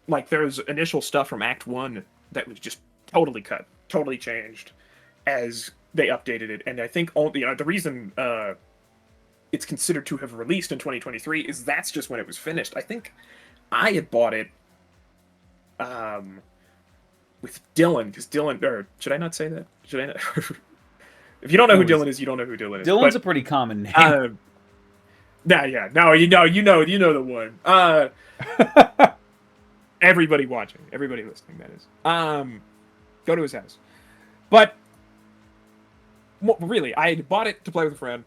Like there's initial stuff from Act 1 that was just totally cut, totally changed as they updated it. And I think the reason it's considered to have released in 2023 is that's just when it was finished. I think I had bought it with Dylan, because Dylan, or should I not say that? Should I not? If you don't know who Dylan is, you don't know who Dylan is. Dylan's a pretty common name. No, you know the one. Everybody watching, everybody listening, that is. Go to his house. But really, I had bought it to play with a friend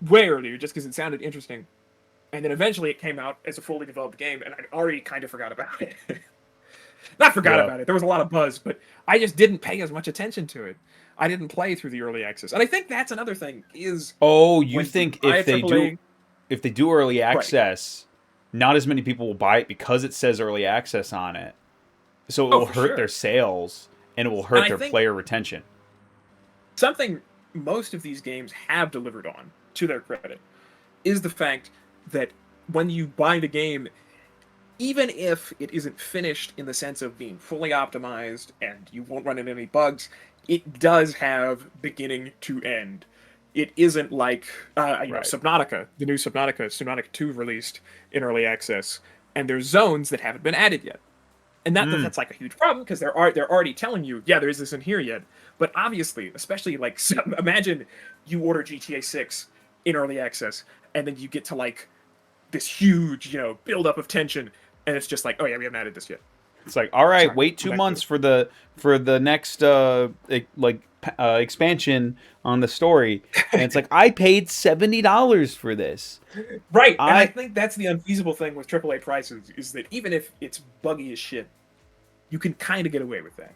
way earlier, just because it sounded interesting, and then eventually it came out as a fully developed game, and I'd already kind of forgot about it. Not forgot about it. There was a lot of buzz, but I just didn't pay as much attention to it. I didn't play through the early access, and I think that's another thing. You think if they do early access, not as many people will buy it because it says early access on it, so it will hurt their sales and it will hurt their player retention. Something most of these games have delivered on, to their credit, is the fact that when you buy the game, even if it isn't finished in the sense of being fully optimized and you won't run into any bugs, it does have beginning to end. It isn't like Subnautica, the new Subnautica 2 released in early access, and there's zones that haven't been added yet. And not that that's like a huge problem, because they're already telling you, yeah, there is this in here yet. But obviously, especially like, imagine you order GTA 6 in early access, and then you get to like this huge, build up of tension, and it's just like, oh yeah, we haven't added this yet. It's like, all right, wait 2 months for the next expansion on the story, and it's like, I paid $70 for this. Right, and I think that's the unfeasible thing with AAA prices, is that even if it's buggy as shit, you can kind of get away with that.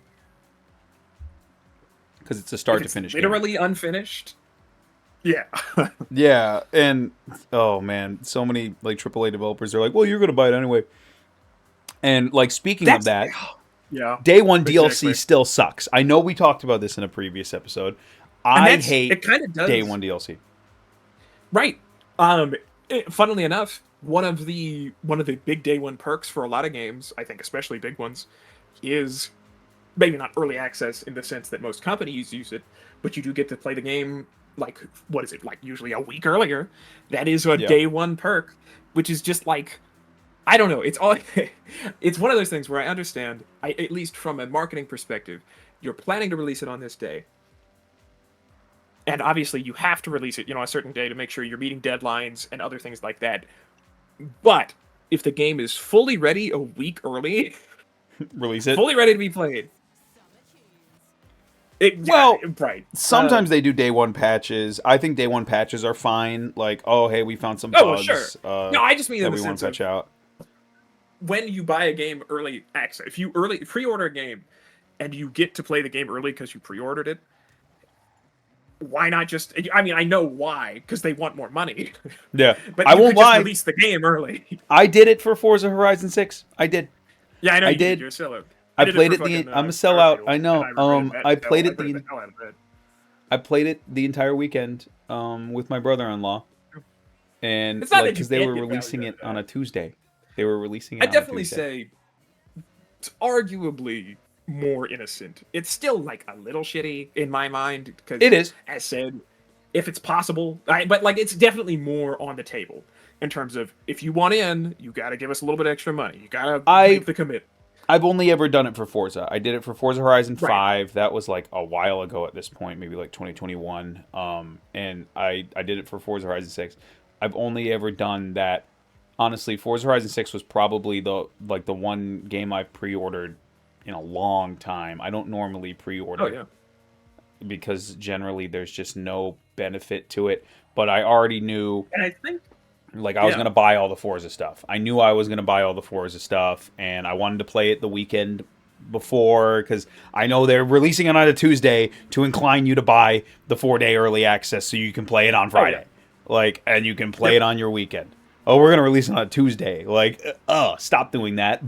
Because it's a start to finish literally game. Unfinished. Yeah. Yeah, and oh man, so many like AAA developers are like, well, you're going to buy it anyway. And like, speaking of that, yeah, day one DLC still sucks. I know we talked about this in a previous episode. I hate it kind of does. day one DLC. Right. Funnily enough, one of the big day one perks for a lot of games, I think especially big ones, is maybe not early access in the sense that most companies use it, but you do get to play the game like, what is it, like usually a week earlier. That is a day one perk, which is just like, I don't know. It's one of those things where I understand, at least from a marketing perspective, you're planning to release it on this day. And obviously you have to release it, a certain day to make sure you're meeting deadlines and other things like that. But if the game is fully ready a week early, release it. Fully ready to be played. Right. Sometimes they do day one patches. I think day one patches are fine. Like, oh, hey, we found some bugs. Sure. No, I just mean that we want to patch out. When you buy a game early access, if you pre-order a game and you get to play the game early because you pre-ordered it, why not just? I mean, I know why, because they want more money. Yeah, but I won't lie. Just release the game early. I did it for Forza Horizon 6. I did. Yeah, I know. I did. You're a sellout. I played it. I'm a sellout. I know. I played it I played it the entire weekend with my brother-in-law, and like, because they were releasing it on a Tuesday. They were releasing it. I definitely say it's arguably more innocent. It's still like a little shitty in my mind, because it is, as said, if it's possible, but like, it's definitely more on the table in terms of, if you want in, you got to give us a little bit extra money. You got to make the commitment. I've only ever done it for Forza. I did it for Forza Horizon 5. Right. That was like a while ago at this point, maybe like 2021. And I did it for Forza Horizon 6. I've only ever done that. Honestly, Forza Horizon 6 was probably the one game I've pre-ordered in a long time. I don't normally pre-order because generally there's just no benefit to it. But I already knew, and I think, like, I was going to buy all the Forza stuff. I knew I was going to buy all the Forza stuff, and I wanted to play it the weekend before, because I know they're releasing it on a Tuesday to incline you to buy the 4-day early access so you can play it on Friday. Like, and you can play it on your weekend. Oh, we're going to release it on a Tuesday. Like, stop doing that.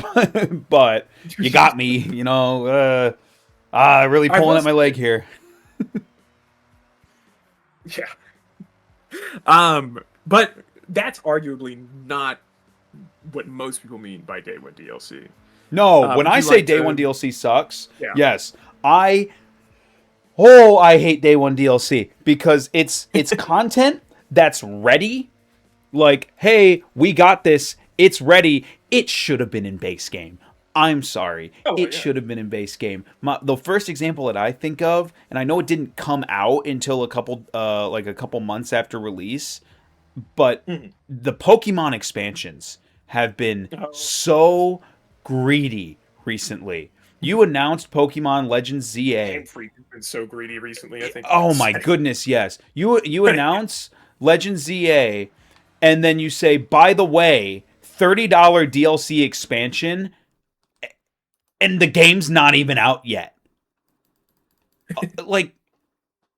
But you got me, really pulling at my leg here. Yeah. But that's arguably not what most people mean by day one DLC. No, when I say day one DLC sucks, yes, I hate day one DLC, because it's content that's ready. Like, hey, we got this. It's ready. It should have been in base game. I'm sorry. It should have been in base game. The first example that I think of, and I know it didn't come out until a couple months after release, but the Pokemon expansions have been so greedy recently. You announced Pokemon Legends ZA. Game Freak has been so greedy recently, I think. Oh my goodness, yes. You announce Legends ZA, and then you say, by the way, $30 DLC expansion, and the game's not even out yet. Like,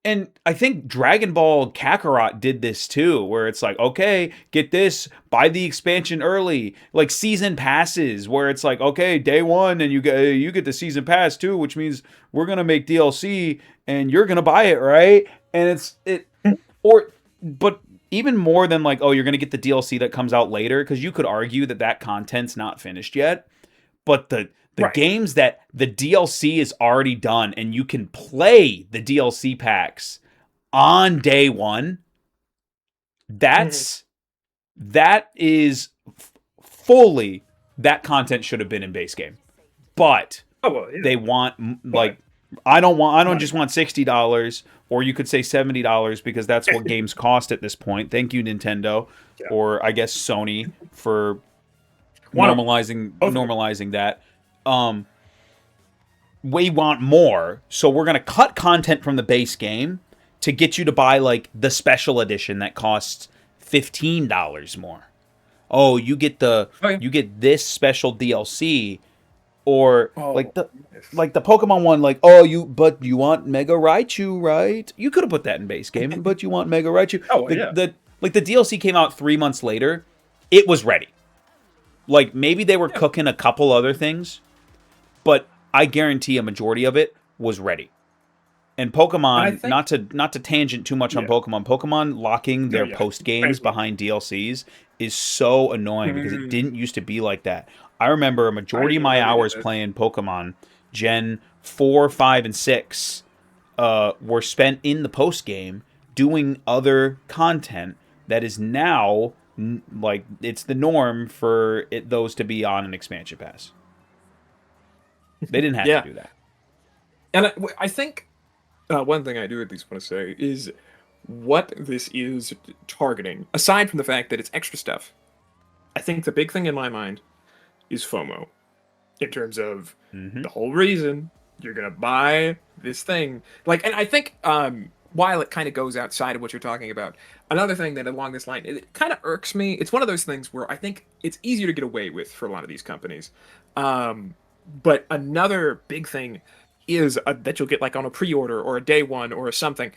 and I think Dragon Ball Kakarot did this too, where it's like, okay, get this, buy the expansion early. Like season passes, where it's like, okay, day one, and you get the season pass too, which means we're gonna make DLC, and you're gonna buy it, right? And but even more than like, oh, you're gonna get the DLC that comes out later, because you could argue that content's not finished yet, but the games that the DLC is already done and you can play the DLC packs on day one, that is fully that content should have been in base game. But they want like I don't just want $60, or you could say $70 because that's what games cost at this point. Thank you, Nintendo, or I guess Sony for normalizing that. We want more, so we're gonna cut content from the base game to get you to buy like the special edition that costs $15 more. Oh, you get you get this special DLC, or like the Pokemon one, like but you want Mega Raichu, right? You could have put that in base game, but you want Mega Raichu. The DLC came out 3 months later. It was ready. Like maybe they were cooking a couple other things, but I guarantee a majority of it was ready. And Pokemon, not to tangent too much on Pokemon locking their post games behind DLCs is so annoying because it didn't used to be like that. I remember a majority of my hours playing Pokemon Gen 4, 5, and 6 were spent in the post game doing other content that is now like it's the norm for those to be on an expansion pass. They didn't have to do that. And I think one thing I do at least want to say is what this is targeting, aside from the fact that it's extra stuff. I think the big thing in my mind is FOMO, in terms of the whole reason you're gonna buy this thing. Like, and I think while it kind of goes outside of what you're talking about, another thing that along this line, it kind of irks me. It's one of those things where I think it's easier to get away with for a lot of these companies. But another big thing is that you'll get like on a pre-order or a day one or something,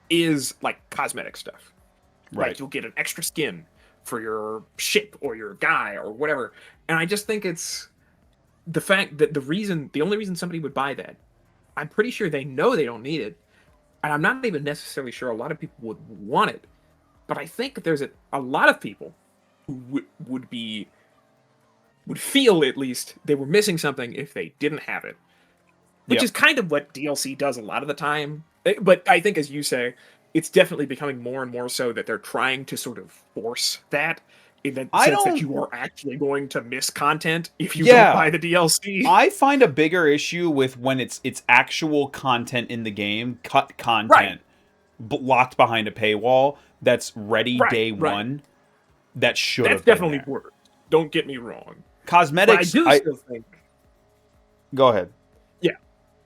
is like cosmetic stuff. Right. Like you'll get an extra skin for your ship or your guy or whatever. And I just think it's the fact that the only reason somebody would buy that, I'm pretty sure they know they don't need it. And I'm not even necessarily sure a lot of people would want it. But I think there's a lot of people who would feel at least they were missing something if they didn't have it. Which is kind of what DLC does a lot of the time. But I think, as you say, it's definitely becoming more and more so that they're trying to sort of force that in the sense that you are actually going to miss content if you don't buy the DLC. I find a bigger issue with when it's actual content in the game, cut content, locked behind a paywall that's ready day one. That should have been definitely worse. Don't get me wrong. Cosmetics. But I do still think. Go ahead. Yeah,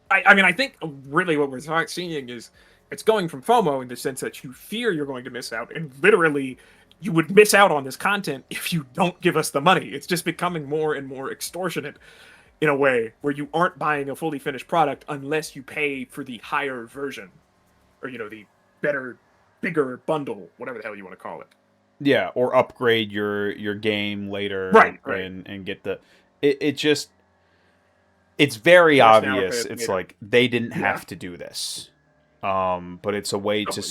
I mean, I think really what we're seeing is it's going from FOMO in the sense that you fear you're going to miss out, and literally you would miss out on this content if you don't give us the money. It's just becoming more and more extortionate in a way where you aren't buying a fully finished product unless you pay for the higher version, or the better, bigger bundle, whatever the hell you want to call it. Yeah, or upgrade your game later, right. And get the it's very obvious. It's like they didn't have to do this, but it's a way to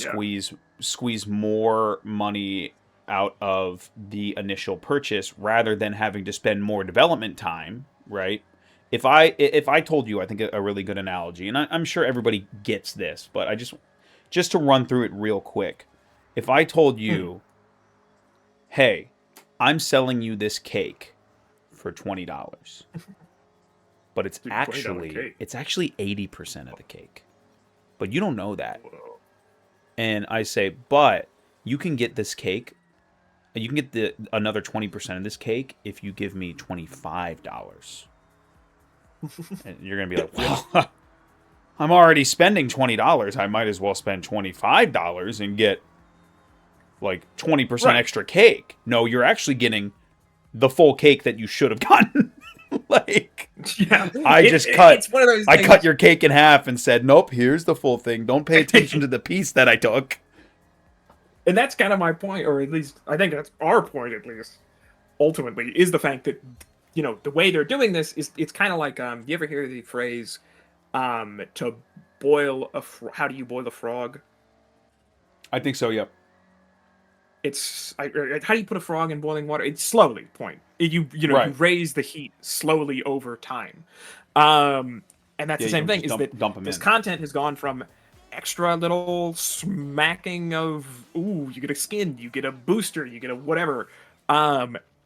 squeeze more money out of the initial purchase rather than having to spend more development time. Right? If I told you, I think a really good analogy, and I'm sure everybody gets this, but I just to run through it real quick. If I told you, hey, I'm selling you this cake for $20, but it's actually 80% of the cake, but you don't know that. Whoa. And I say, but you can get this cake, and you can get another 20% of this cake if you give me $25. And you're gonna be like, well, I'm already spending $20. I might as well spend $25 and get like 20% extra cake. No, you're actually getting the full cake that you should have gotten. I cut your cake in half and said, nope, here's the full thing. Don't pay attention to the piece that I took. And that's kind of my point, or at least I think that's our point, at least ultimately, is the fact that the way they're doing this is it's kind of like you ever hear the phrase to boil how do you boil a frog? I think so. Yep. It's how do you put a frog in boiling water? It's slowly. You raise the heat slowly over time, and that's the same thing. Is that this content has gone from extra little smacking of you get a skin, you get a booster, you get a whatever,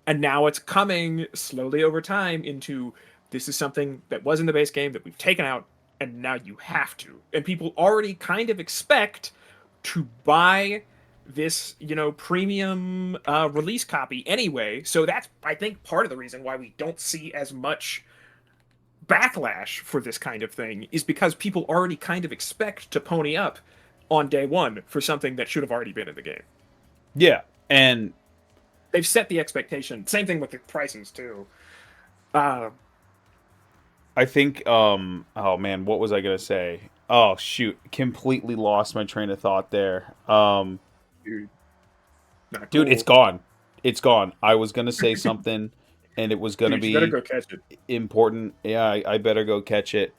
And now it's coming slowly over time into, this is something that was in the base game that we've taken out, and now you have to. And people already kind of expect to buy this, premium release copy anyway. So that's, I think, part of the reason why we don't see as much backlash for this kind of thing, is because people already kind of expect to pony up on day one for something that should have already been in the game. Yeah, and they've set the expectation. Same thing with the prices too. I think oh man, what was I gonna say? Oh shoot, completely lost my train of thought there. Dude, cool. It's gone. It's gone. I was gonna say something, and it was gonna be you better go catch it. Important. Yeah, I better go catch it.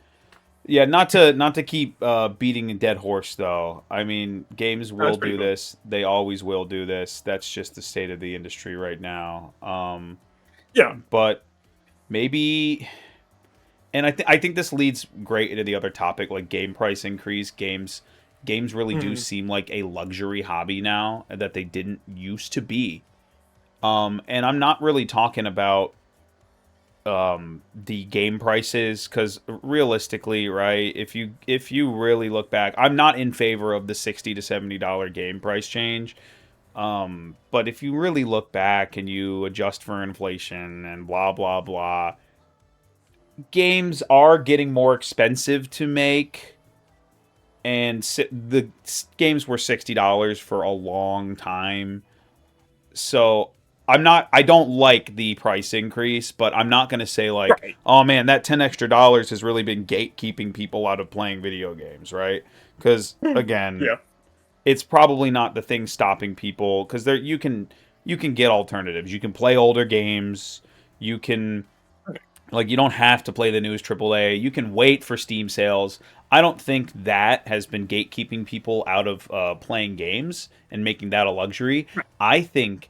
Yeah, not to keep beating a dead horse though. I mean, games will do this. They always will do this. That's just the state of the industry right now. Yeah, but maybe, and I think this leads great into the other topic, like game price increase. Games really do seem like a luxury hobby now that they didn't used to be. And I'm not really talking about the game prices, because realistically, right, if you really look back, I'm not in favor of the $60 to $70 game price change, but if you really look back and you adjust for inflation and blah blah blah, games are getting more expensive to make, and the games were $60 for a long time. So I don't like the price increase, but I'm not going to say like, right, oh man, that $10 extra has really been gatekeeping people out of playing video games, right? Because again, yeah, it's probably not the thing stopping people, because you can get alternatives. You can play older games. You can, like, you don't have to play the newest AAA. You can wait for Steam sales. I don't think that has been gatekeeping people out of playing games and making that a luxury. I think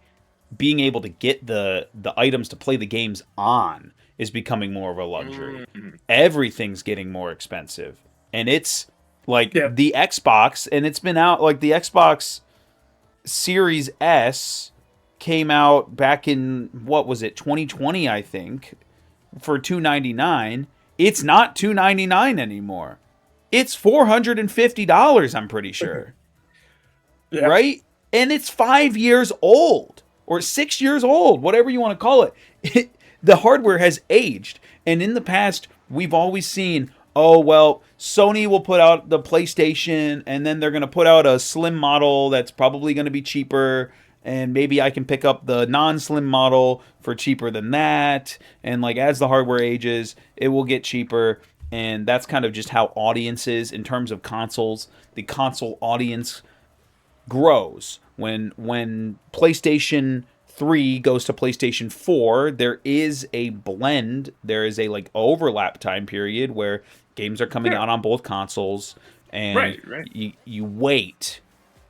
being able to get the items to play the games on is becoming more of a luxury. Everything's getting more expensive, and it's like the Xbox, and it's been out, like the Xbox Series S came out back in, what was it, 2020, I think, for $299. It's not $299 anymore. It's $450, I'm pretty sure. Yeah. Right? And it's 5 years old. Or 6 years old, whatever you want to call it. The hardware has aged. And in the past, we've always seen, oh, well, Sony will put out the PlayStation, and then they're going to put out a slim model that's probably going to be cheaper, and maybe I can pick up the non-slim model for cheaper than that. And like, as the hardware ages, it will get cheaper. And that's kind of just how audiences, in terms of consoles, the console audience grows. When PlayStation 3 goes to PlayStation 4, there is a blend. There is a like overlap time period where games are coming out on both consoles, and you wait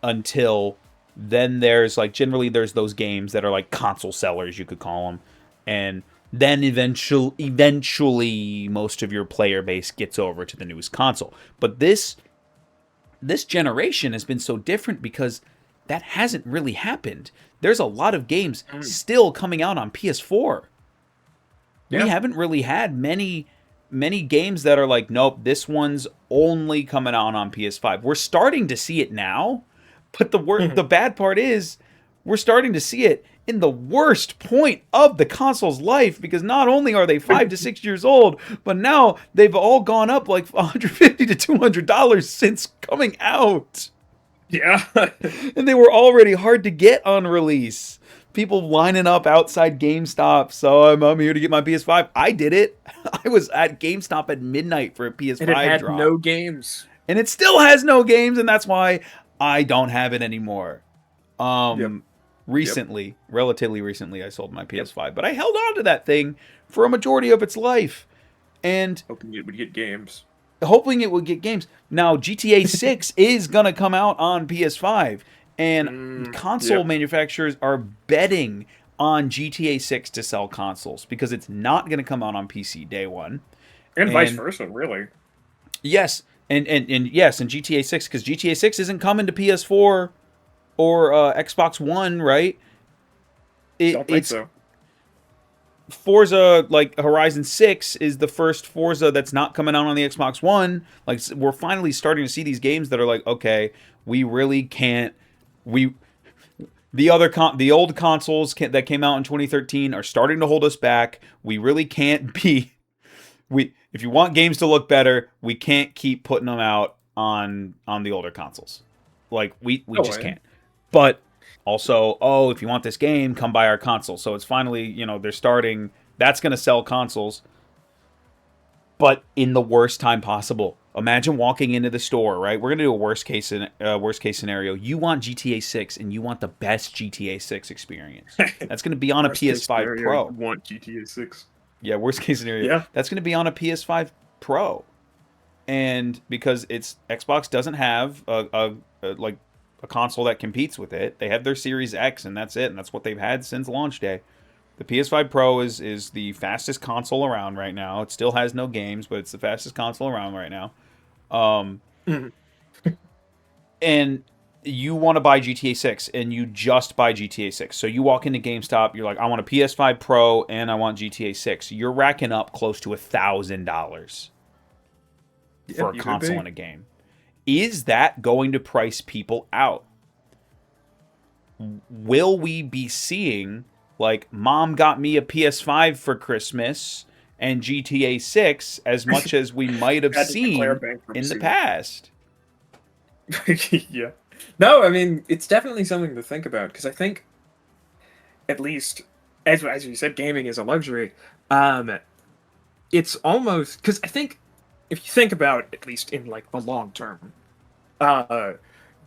until then. There's like, generally there's those games that are like console sellers, you could call them, and then eventually most of your player base gets over to the newest console. But this generation has been so different because that hasn't really happened. There's a lot of games still coming out on PS4. Yeah. We haven't really had many games that are like, nope, this one's only coming out on PS5. We're starting to see it now, but the bad part is we're starting to see it in the worst point of the console's life, because not only are they 5 to 6 years old, but now they've all gone up like $150 to $200 since coming out. Yeah. And they were already hard to get on release. People lining up outside GameStop. So I'm here to get my PS5. I did it. I was at GameStop at midnight for a PS5 and it had drop. No games. And it still has no games, and that's why I don't have it anymore. Relatively recently, I sold my PS5, but I held on to that thing for a majority of its life, and hoping it would get games. Now, GTA 6 is gonna come out on PS5, and console manufacturers are betting on GTA 6 to sell consoles, because it's not gonna come out on PC day one, and vice versa, really. Yes, and GTA 6, because GTA 6 isn't coming to PS4 or Xbox One, right? Don't think so. Forza, like Horizon 6 is the first Forza that's not coming out on the Xbox One. Like, we're finally starting to see these games that are like, okay, we really can't, the old consoles that came out in 2013 are starting to hold us back. We really can't be, if you want games to look better, we can't keep putting them out on the older consoles. Like, we just can't. But also, if you want this game, come buy our console. So it's finally, they're starting, that's going to sell consoles, but in the worst time possible. Imagine walking into the store, right? We're going to do a worst case scenario. You want GTA 6 and you want the best GTA 6 experience. That's going to be on a PS5 Pro. You want GTA 6. Yeah, worst case scenario. Yeah. That's going to be on a PS5 Pro. And because Xbox doesn't have a console that competes with it. They have their Series X, and that's it. And that's what they've had since launch day. The PS5 Pro is the fastest console around right now. It still has no games, but it's the fastest console around right now. And you want to buy GTA 6, and you just buy GTA 6. So you walk into GameStop, you're like, I want a PS5 Pro, and I want GTA 6. You're racking up close to $1,000 for a console and a game. Is that going to price people out? Will we be seeing, like, Mom got me a PS5 for Christmas and GTA 6 as much as we might have seen in the past? Yeah. No, I mean, it's definitely something to think about, because I think, at least, as you said, gaming is a luxury. It's almost, because I think, if you think about, at least in, like, the long term,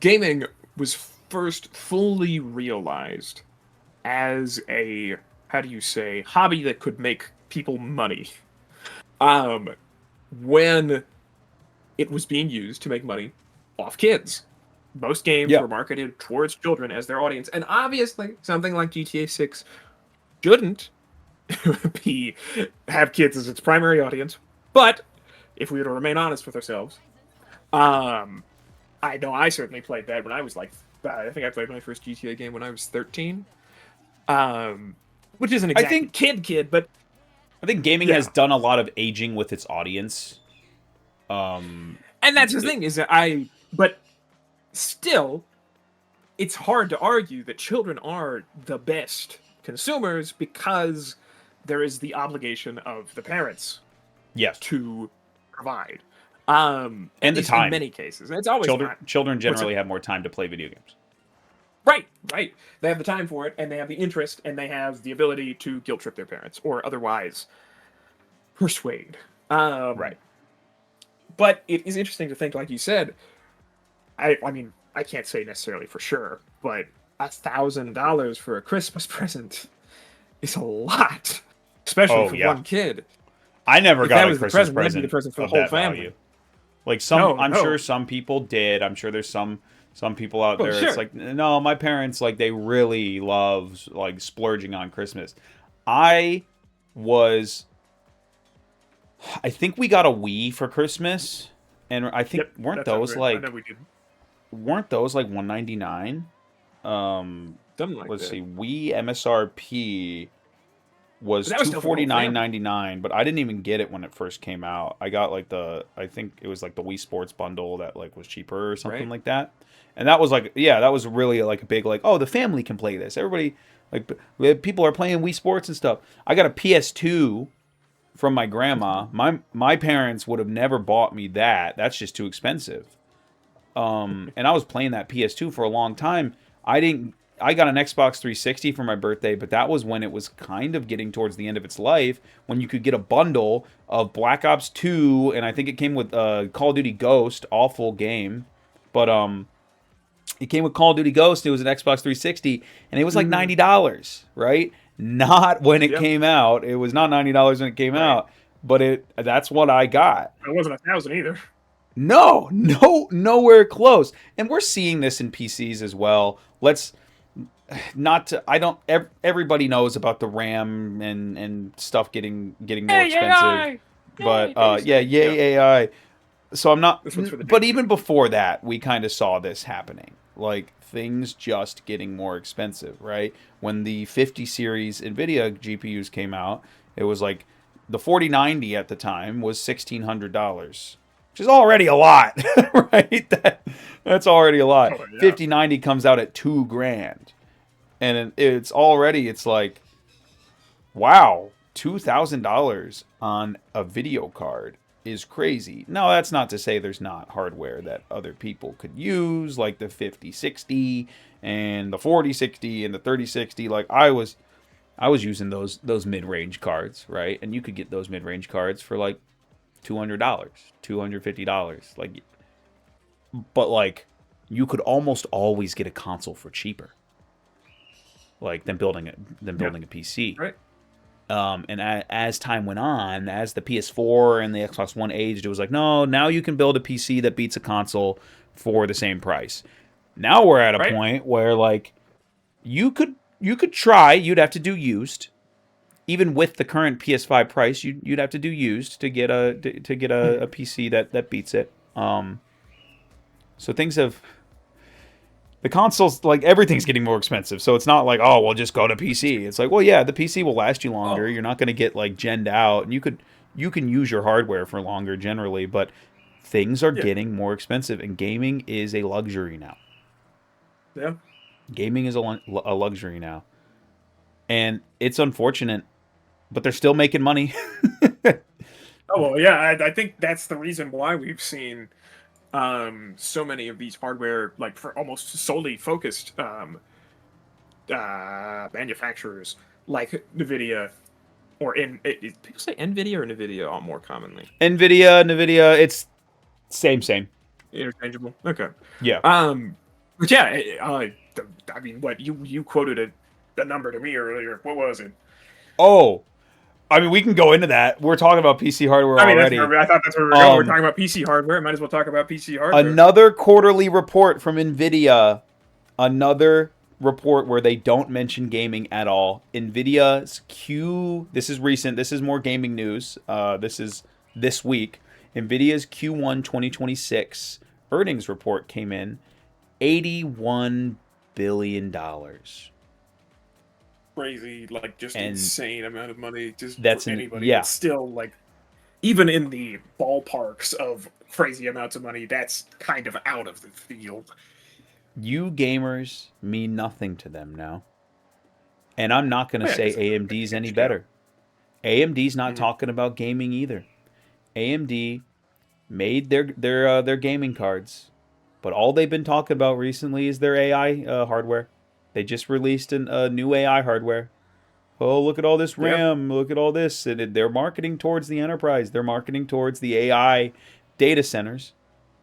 gaming was first fully realized as a, hobby that could make people money. When it was being used to make money off kids. Most games were marketed towards children as their audience. And obviously, something like GTA 6 shouldn't have kids as its primary audience. But if we were to remain honest with ourselves, I know I certainly played that when I was like, I think I played my first GTA game when I was 13. Which isn't exactly kid, but I think gaming has done a lot of aging with its audience. And that's the thing, is that but still, it's hard to argue that children are the best consumers, because there is the obligation of the parents to provide. And the time. In many cases. It's always children generally have more time to play video games. Right. They have the time for it, and they have the interest, and they have the ability to guilt trip their parents, or otherwise persuade. Right. But it is interesting to think, like you said, I mean, I can't say necessarily for sure, but $1,000 for a Christmas present is a lot, especially for one kid. I never got a Christmas present that'd be the present for the of whole that family. value. Like I'm sure some people did. I'm sure there's some people out there. It's like, no, my parents, like, they really love, like, splurging on Christmas. I think we got a Wii for Christmas, and I think weren't those like $199? Let's see, Wii MSRP was $249.99, but I didn't even get it when it first came out. I got like I think it was like the Wii Sports bundle that like was cheaper or something like that. And that was like, that was really like a big, like, oh, the family can play this. Everybody, like, people are playing Wii Sports and stuff. I got a PS2 from my grandma. My parents would have never bought me that. That's just too expensive. And I was playing that PS2 for a long time. I got an Xbox 360 for my birthday, but that was when it was kind of getting towards the end of its life, when you could get a bundle of Black Ops 2, and I think it came with Call of Duty Ghost, awful game, but it came with Call of Duty Ghost. It was an Xbox 360, and it was like $90, right? Not when it came out. It was not $90 when it came out, but that's what I got. It wasn't $1,000 either. No, nowhere close. And we're seeing this in PCs as well. Everybody knows about the RAM and stuff getting more expensive. But AI. So I'm not, but even before that, we kind of saw this happening, like things just getting more expensive, right? When the 50 series NVIDIA GPUs came out, it was like the 4090 at the time was $1,600, which is already a lot, right? That's already a lot. Oh, yeah. 5090 comes out at $2,000, and it's like, wow, $2,000 on a video card is crazy. Now, that's not to say there's not hardware that other people could use, like the 5060 and the 4060 and the 3060. Like I was using those mid-range cards, right? And you could get those mid-range cards for like $200, $250. Like, but like you could almost always get a console for cheaper, like than building a PC. Right. And as time went on, as the PS4 and the Xbox One aged, it was like, no, now you can build a PC that beats a console for the same price. Now we're at a point where like you could try. You'd have to do used, even with the current PS5 price. You'd have to do used to get a PC that beats it. So things have. The consoles, like, everything's getting more expensive, so it's not like, oh, we'll just go to PC. It's like, well, yeah, the PC will last you longer. You're not going to get, like, genned out, and you can use your hardware for longer generally, but things are getting more expensive, and gaming is a luxury now. Yeah. Gaming is a luxury now. And it's unfortunate, but they're still making money. Oh, well, yeah, I think that's the reason why we've seen so many of these hardware, like for almost solely focused manufacturers like NVIDIA, or people say NVIDIA or NVIDIA more commonly. NVIDIA, it's same. Interchangeable. Okay. Yeah. But yeah, I mean, what you quoted a number to me earlier. What was it? Oh, I mean, we can go into that. We're talking about PC hardware already. I thought that's where we were going. We're talking about PC hardware. Might as well talk about PC hardware. Another quarterly report from NVIDIA. Another report where they don't mention gaming at all. NVIDIA's This is recent. This is more gaming news. This is this week. NVIDIA's Q1 2026 earnings report came in. $81 billion. Crazy, like just insane amount of money just that's for anybody. Yeah. It's still like, even in the ballparks of crazy amounts of money, that's kind of out of the field. You gamers mean nothing to them now. And I'm not going to say AMD's any better. AMD's not talking about gaming either. AMD made their gaming cards, but all they've been talking about recently is their AI hardware. They just released a new AI hardware. Oh, look at all this RAM. Look at all this. And they're marketing towards the enterprise. They're marketing towards the AI data centers.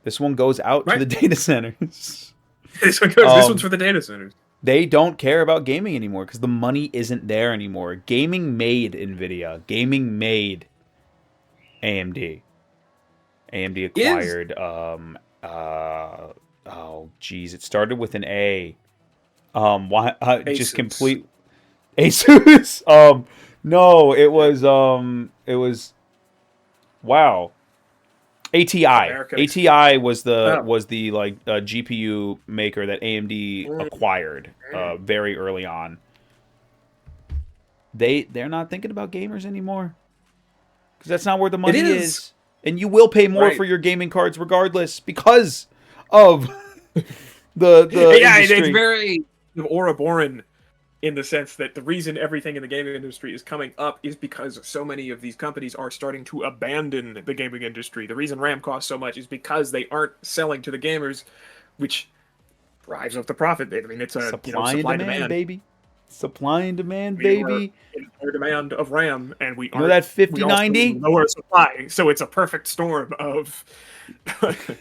This one goes out to the data centers. This one's for the data centers. They don't care about gaming anymore because the money isn't there anymore. Gaming made NVIDIA. Gaming made AMD. AMD acquired... it started with an A. Just complete Asus. No, it was wow. ATI. ATI was the like GPU maker that AMD acquired very early on. They're not thinking about gamers anymore because that's not where the money is. And you will pay more for your gaming cards regardless because of the industry. It's very Ouroboran in the sense that the reason everything in the gaming industry is coming up is because so many of these companies are starting to abandon the gaming industry. The reason RAM costs so much is because they aren't selling to the gamers, which drives up the profit. I mean, it's a supply and demand, baby. Supply and demand, baby. Our demand of RAM, and we that 5090 lower supply, so it's a perfect storm of.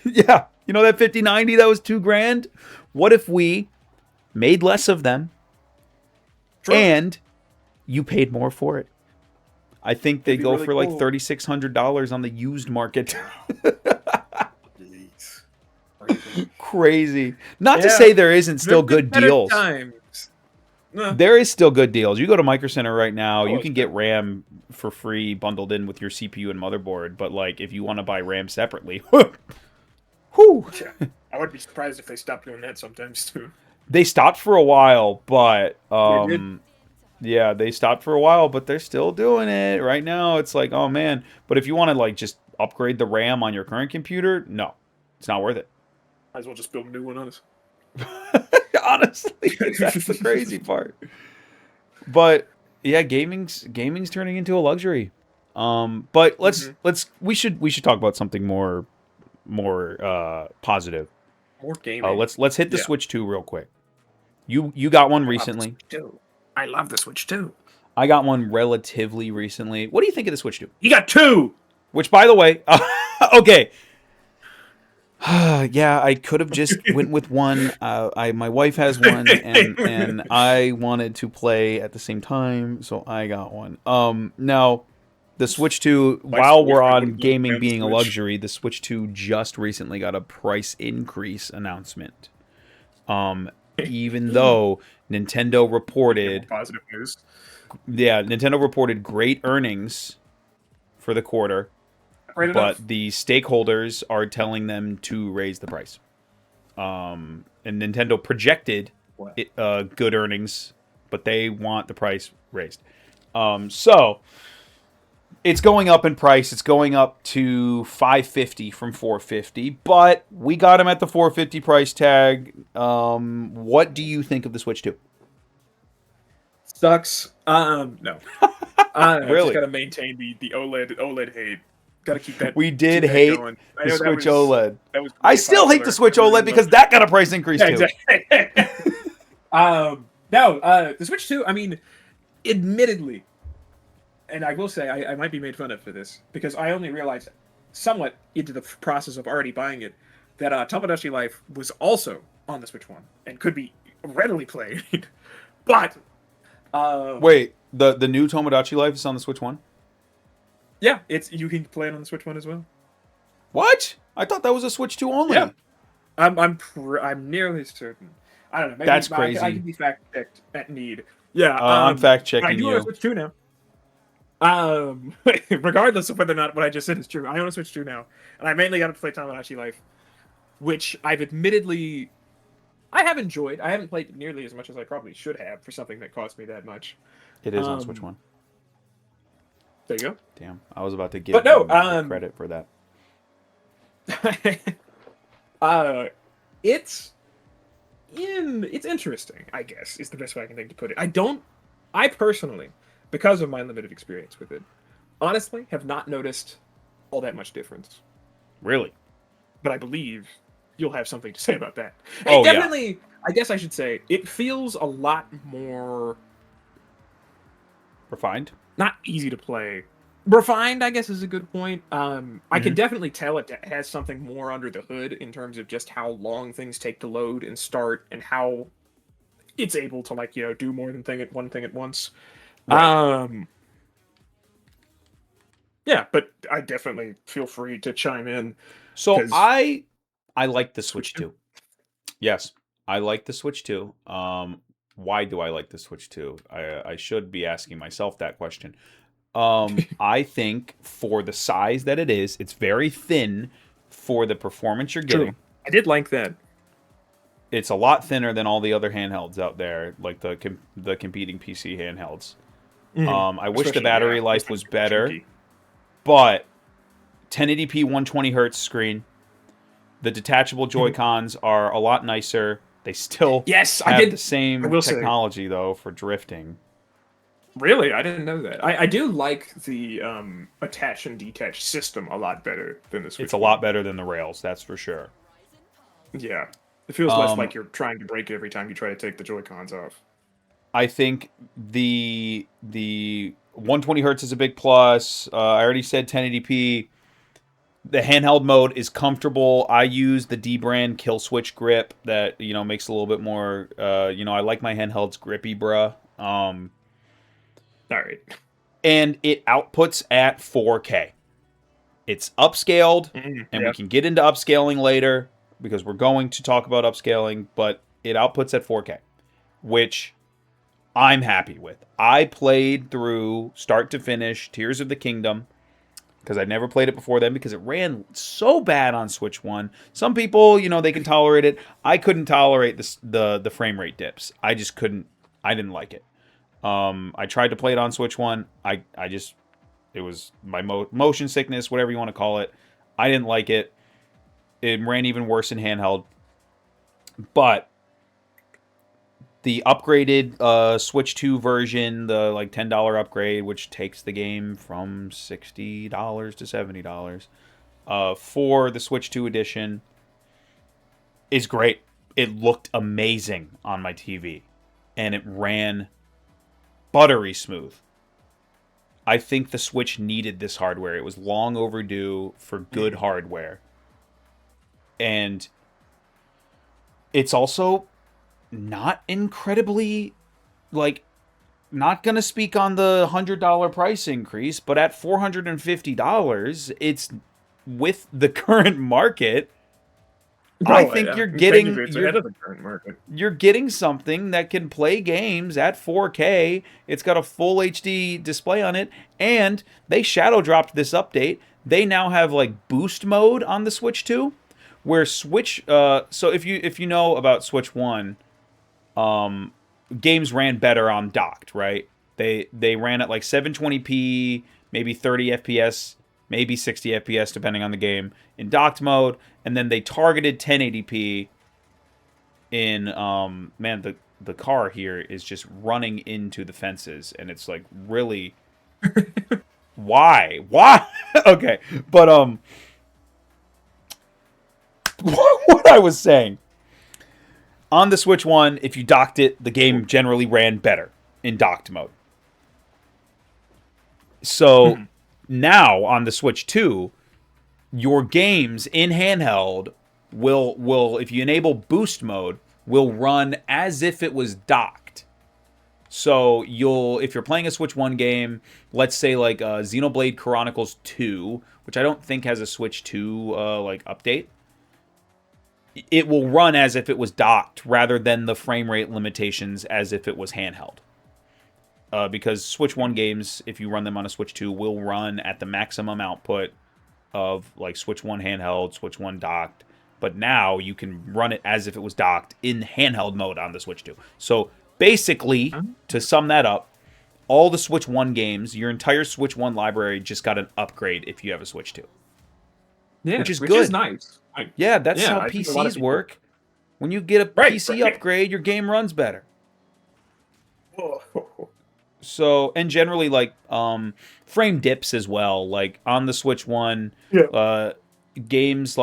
Yeah, that 5090 that was $2,000. What if we made less of them, and you paid more for it? I think they go for like $3,600 on the used market. Crazy. Not to say there isn't still good deals. No. There is still good deals. You go to Micro Center right now, you can get RAM for free bundled in with your CPU and motherboard. But like, if you want to buy RAM separately, Whew. Yeah. I wouldn't be surprised if they stopped doing that sometimes too. They stopped for a while, but They did. yeah, they stopped for a while, but they're still doing it right now. It's like, oh man! But if you want to like just upgrade the RAM on your current computer, no, it's not worth it. Might as well just build a new one on us. Honestly, that's the crazy part. But yeah, gaming's turning into a luxury. But we should talk about something more positive. More gaming. Let's hit the Switch 2 real quick. You got one recently. I love the Switch 2. I got one relatively recently. What do you think of the Switch 2? You got two. Which, by the way, okay. Yeah, I could have just went with one. My wife has one, and I wanted to play at the same time, so I got one. Now, the Switch 2, while we're on gaming being a luxury, the Switch 2 just recently got a price increase announcement. Even though Nintendo reported positive news. Yeah, Nintendo reported great earnings for the quarter. But the stakeholders are telling them to raise the price. And Nintendo projected good earnings, but they want the price raised. So it's going up in price. It's going up to $550 from $450, but we got them at the $450 price tag. What do you think of the Switch 2? Sucks. No. Really? I just gotta maintain the OLED hate. Gotta keep that. We did hate the Switch OLED. I still hate the Switch OLED because that got a price increase too. Exactly. The Switch 2, I mean, admittedly, and I will say I might be made fun of for this, because I only realized somewhat into the process of already buying it that Tomodachi Life was also on the Switch 1 and could be readily played. But wait, the new Tomodachi Life is on the Switch 1? Yeah, you can play it on the Switch 1 as well. What? I thought that was a Switch 2 only. Yeah. I'm nearly certain. I don't know. Maybe that's crazy. I can be fact checked at need. Yeah, I'm fact checking I do own a Switch 2 now. Regardless of whether or not what I just said is true, I own a Switch 2 now, and I mainly got to play Tomodachi Life, which I have enjoyed. I haven't played nearly as much as I probably should have for something that cost me that much. It is on Switch 1. There you go. Damn, I was about to give credit for that. It's interesting, I guess, is the best way I can think to put it. I personally, because of my limited experience with it, honestly have not noticed all that much difference. Really? But I believe you'll have something to say about that. Definitely, yeah. I guess I should say, it feels a lot more refined. Not easy to play. Refined, I guess, is a good point. I can definitely tell it has something more under the hood in terms of just how long things take to load and start, and how it's able to do more than one thing at once. Right. Yeah, but I definitely feel free to chime in. So I like the Switch 2. Yes, I like the Switch 2. Why do I like the Switch 2? I should be asking myself that question. I think for the size that it is, it's very thin for the performance you're getting. True. I did like that. It's a lot thinner than all the other handhelds out there, like the competing PC handhelds. I wish the battery life was better, but 1080p 120 hertz screen. The detachable Joy-Cons are a lot nicer. They still have the same technology, though, for drifting. Really? I didn't know that. I do like the attach and detach system a lot better than the Switch. It's a lot better than the Rails, that's for sure. Yeah. It feels less like you're trying to break it every time you try to take the Joy-Cons off. I think the 120 hertz is a big plus. I already said 1080p. The handheld mode is comfortable. I use the D-brand kill switch grip that, makes it a little bit more, I like my handhelds grippy, bruh. All right. And it outputs at 4K. It's upscaled, and we can get into upscaling later because we're going to talk about upscaling, but it outputs at 4K, which I'm happy with. I played through start to finish Tears of the Kingdom because I'd never played it before then because it ran so bad on Switch 1. Some people, they can tolerate it. I couldn't tolerate the frame rate dips. I just couldn't. I didn't like it. I tried to play it on Switch 1. It was my motion sickness, whatever you want to call it. I didn't like it. It ran even worse in handheld. But the upgraded Switch 2 version, the like $10 upgrade, which takes the game from $60 to $70 for the Switch 2 edition, is great. It looked amazing on my TV, and it ran buttery smooth. I think the Switch needed this hardware. It was long overdue for good hardware. And it's also not incredibly, not going to speak on the $100 price increase, but at $450, it's with the current market. I think you're getting ahead of the current market. You're getting something that can play games at 4K. It's got a full HD display on it, and they shadow dropped this update. They now have boost mode on the Switch 2, where Switch. So if you know about Switch 1, games ran better on docked, right? They ran at 720p, maybe 30 FPS, maybe 60 FPS depending on the game in docked mode, and then they targeted 1080p in the car here is just running into the fences, and it's really why okay, but what I was saying, on the Switch 1, if you docked it, the game generally ran better in docked mode. So now on the Switch 2, your games in handheld will, if you enable boost mode, will run as if it was docked. So if you're playing a Switch 1 game, let's say Xenoblade Chronicles 2, which I don't think has a Switch 2 update, it will run as if it was docked rather than the frame rate limitations as if it was handheld. Because Switch 1 games, if you run them on a Switch 2, will run at the maximum output of Switch 1 handheld, Switch 1 docked. But now you can run it as if it was docked in handheld mode on the Switch 2. So basically, to sum that up, all the Switch 1 games, your entire Switch 1 library just got an upgrade if you have a Switch 2. Yeah, which is good. Which is nice. How PCs work. When you get a PC upgrade, your game runs better. So, and generally, frame dips as well. On the Switch 1, games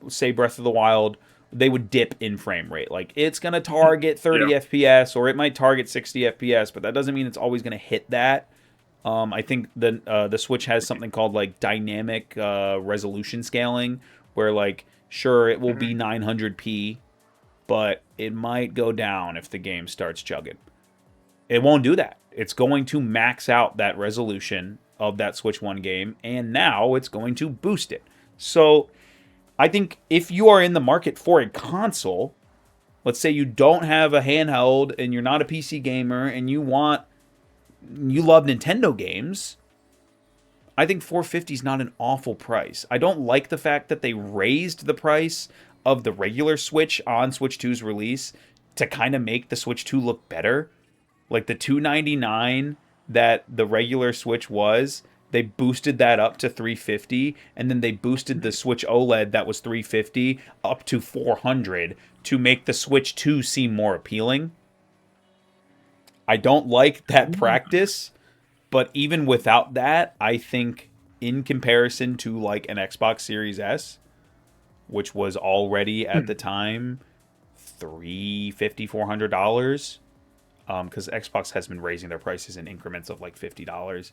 say, Breath of the Wild, they would dip in frame rate. It's going to target 30 FPS, or it might target 60 FPS, but that doesn't mean it's always going to hit that. I think the Switch has something called, dynamic resolution scaling, where, sure, it will be 900p, but it might go down if the game starts chugging. It won't do that. It's going to max out that resolution of that Switch 1 game, and now it's going to boost it. So I think if you are in the market for a console, let's say you don't have a handheld and you're not a PC gamer and you love Nintendo games, I think $450 is not an awful price. I don't like the fact that they raised the price of the regular Switch on Switch 2's release to kind of make the Switch 2 look better. The $299 that the regular Switch was, they boosted that up to $350, and then they boosted the Switch OLED that was $350 up to $400 to make the Switch 2 seem more appealing. I don't like that practice, but even without that, I think in comparison to an Xbox Series S, which was already at the time $350, $400, because Xbox has been raising their prices in increments of $50.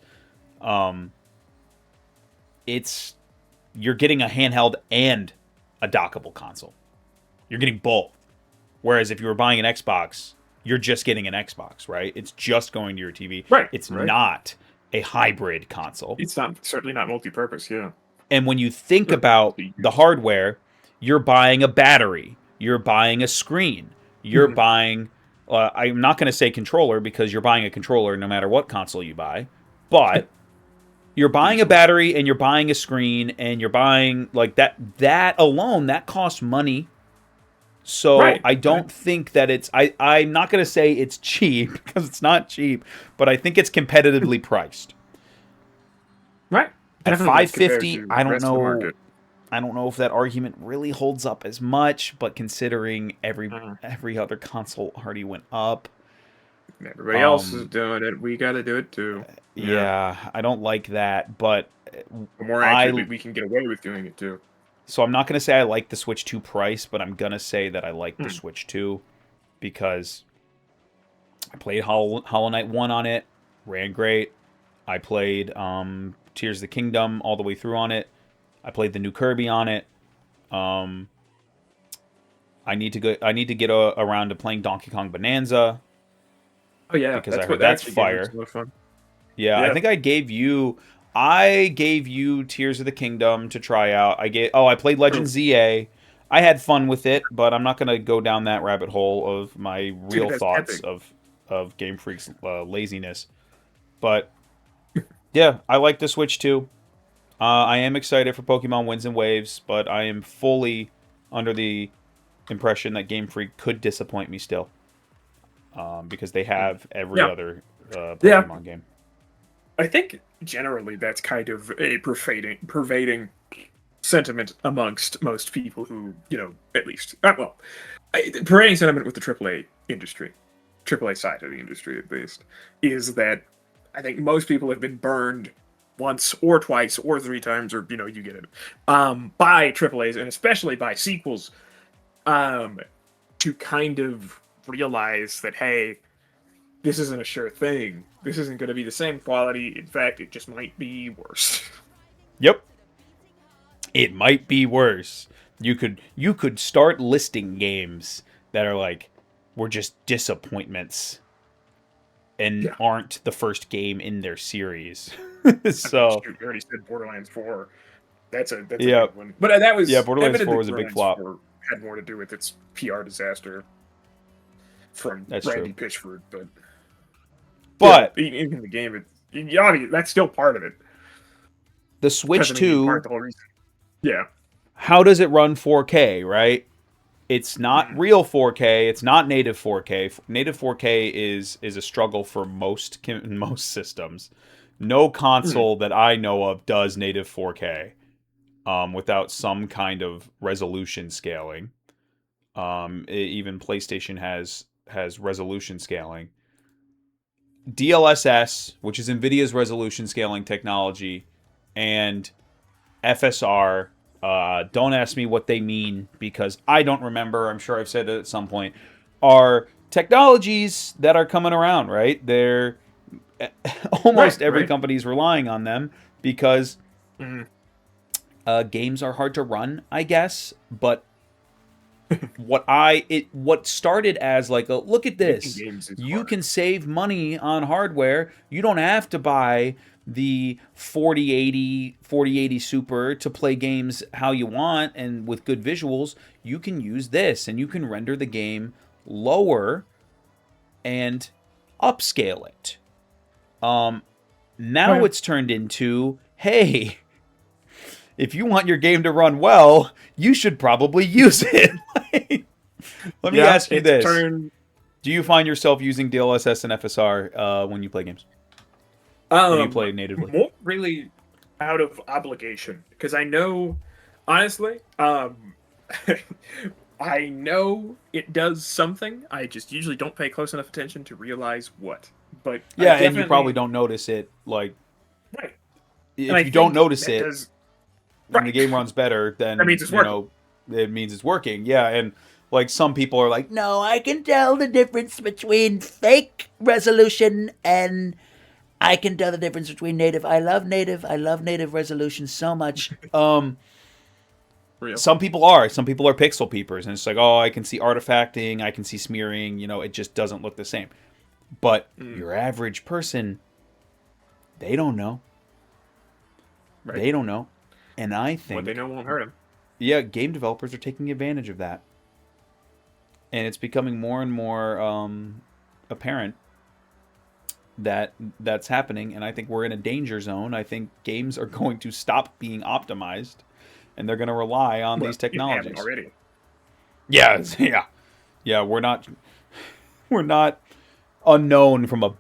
You're getting a handheld and a dockable console. You're getting both. Whereas if you were buying an Xbox, you're just getting an Xbox, right? It's just going to your TV. Right. It's not a hybrid console. It's certainly not multi-purpose, yeah. And when you think about the hardware, you're buying a battery, you're buying a screen, you're buying... I'm not going to say controller because you're buying a controller no matter what console you buy, but You're buying a battery and you're buying a screen and you're buying like that alone, that costs money. So I don't think that I'm not going to say it's cheap because it's not cheap, but I think it's competitively priced. Right. At $550, I don't know. I don't know if that argument really holds up as much, but considering every other console already went up. Everybody else is doing it. We got to do it too. Yeah, I don't like that, but more accurately, we can get away with doing it too. So I'm not going to say I like the Switch 2 price, but I'm going to say that I like the Switch 2 because I played Hollow Knight 1 on it, ran great. I played Tears of the Kingdom all the way through on it. I played the new Kirby on it. I need to get around to playing Donkey Kong Bonanza. Oh yeah, because I heard that's fire. Fun. Yeah, I think I gave you Tears of the Kingdom to try out. I played Legend ZA. I had fun with it, but I'm not going to go down that rabbit hole of my real thoughts of Game Freak's laziness. But yeah, I like the Switch too. I am excited for Pokemon Winds and Waves, but I am fully under the impression that Game Freak could disappoint me still. Because they have every other Pokemon game. I think generally that's kind of a pervading sentiment amongst most people who, at least, pervading sentiment with the AAA industry, AAA side of the industry at least, is that I think most people have been burned once or twice or 3 times, or, you get it, by AAAs and especially by sequels, to kind of realize that, hey, this isn't a sure thing. This isn't going to be the same quality. In fact, it just might be worse. Yep. It might be worse. You could start listing games that are like, were just disappointments and aren't the first game in their series. So you already said Borderlands 4. That's a big one. But that was Borderlands 4 was a big flop. Had more to do with its PR disaster from Randy Pitchford, but even the game, that's still part of it. The Switch 2, yeah. How does it run 4K? Right, it's not real 4K. It's not native 4K. Native 4K is a struggle for most systems. No console that I know of does native 4K without some kind of resolution scaling. Even PlayStation has resolution scaling. DLSS, which is NVIDIA's resolution scaling technology, and FSR, don't ask me what they mean because I don't remember. I'm sure I've said it at some point. Are technologies that are coming around, right? They're almost every company's relying on them because games are hard to run, I guess, but what started as like a look at this, you can save money on hardware. You don't have to buy the 4080 Super to play games how you want and with good visuals. You can use this and you can render the game lower and upscale it. Now it's turned into, hey, if you want your game to run well, you should probably use it. Let me ask you this. Do you find yourself using DLSS and FSR when you play games? When you play natively? More really out of obligation. Because I know, honestly, I know it does something. I just usually don't pay close enough attention to realize what. But and you probably don't notice it. Like, if you don't notice it, when the game runs better, then that means it's working. It means it's working. Yeah, and like some people are like, no, I can tell the difference between fake resolution and I can tell the difference between native. I love native resolution so much. Some people are pixel peepers, and it's like, oh, I can see artifacting, I can see smearing, it just doesn't look the same. But your average person, they don't know. Right. They don't know. And I think what they know won't hurt them. Yeah, game developers are taking advantage of that. And it's becoming more and more apparent that's happening, and I think we're in a danger zone. I think games are going to stop being optimized, and they're going to rely on these technologies already. Yeah, yeah. We're not unknown from a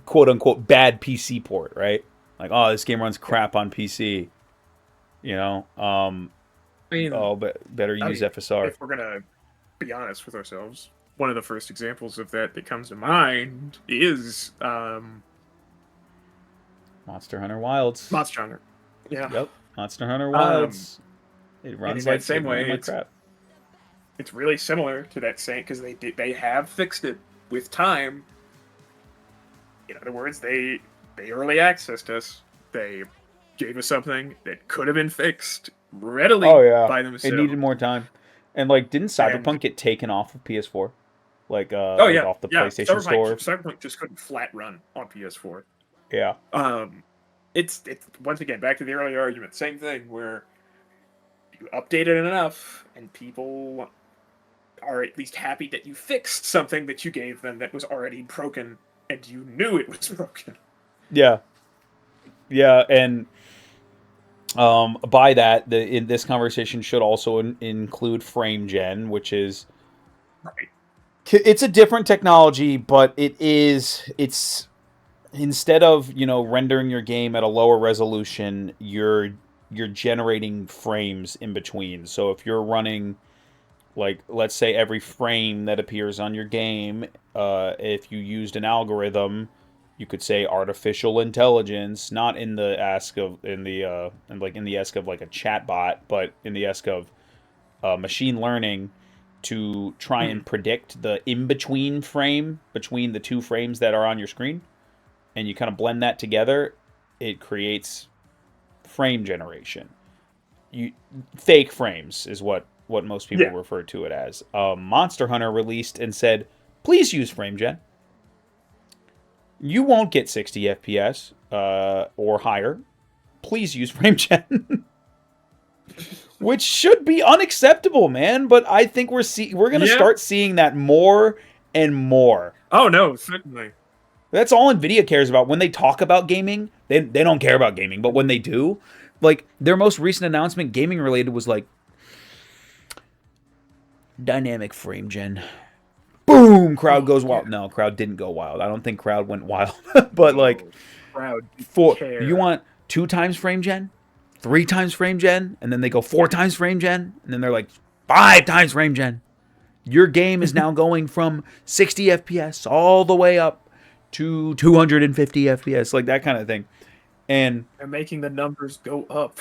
quote unquote bad PC port, right? Like, oh, this game runs crap on PC. You know, better use FSR. If we're gonna be honest with ourselves, one of the first examples of that comes to mind is Monster Hunter Wilds. Monster Hunter. Yeah. Yep. Monster Hunter Wilds. It runs like the same way. Like crap. It's really similar to that same because they have fixed it with time. In other words, they early accessed us. They gave us something that could have been fixed readily by themselves. It needed more time. And like, didn't Cyberpunk get taken off of PS4? Like, off the PlayStation Store. Cyberpunk just couldn't flat run on PS4. Yeah. It's once again back to the earlier argument. Same thing where you update it enough, and people are at least happy that you fixed something that you gave them that was already broken, and you knew it was broken. Yeah. Yeah, and by that, in this conversation should also include frame gen, which is it's a different technology, but it's instead of rendering your game at a lower resolution, you're generating frames in between. So if you're running, like, let's say every frame that appears on your game, if you used an algorithm, you could say artificial intelligence, not in the ask of in the ask of like a chat bot, but in the ask of machine learning to try and predict the in-between frame between the two frames that are on your screen, and you kind of blend that together, it creates frame generation. Fake frames is what most people refer to it as. Monster Hunter released and said, please use frame gen. You won't get 60 FPS or higher. Please use frame gen. Which should be unacceptable, man. But I think we're going to start seeing that more and more. Oh, no, certainly. That's all NVIDIA cares about. When they talk about gaming, they don't care about gaming. But when they do, like, their most recent announcement, gaming related, was like, dynamic frame gen. Boom! Crowd goes wild. No, crowd didn't go wild. I don't think crowd went wild. But like, crowd you want 2 times frame gen, 3 times frame gen, and then they go 4 times frame gen, and then they're like 5 times frame gen. Your game is now going from 60 FPS all the way up to 250 FPS, like that kind of thing. And they're making the numbers go up.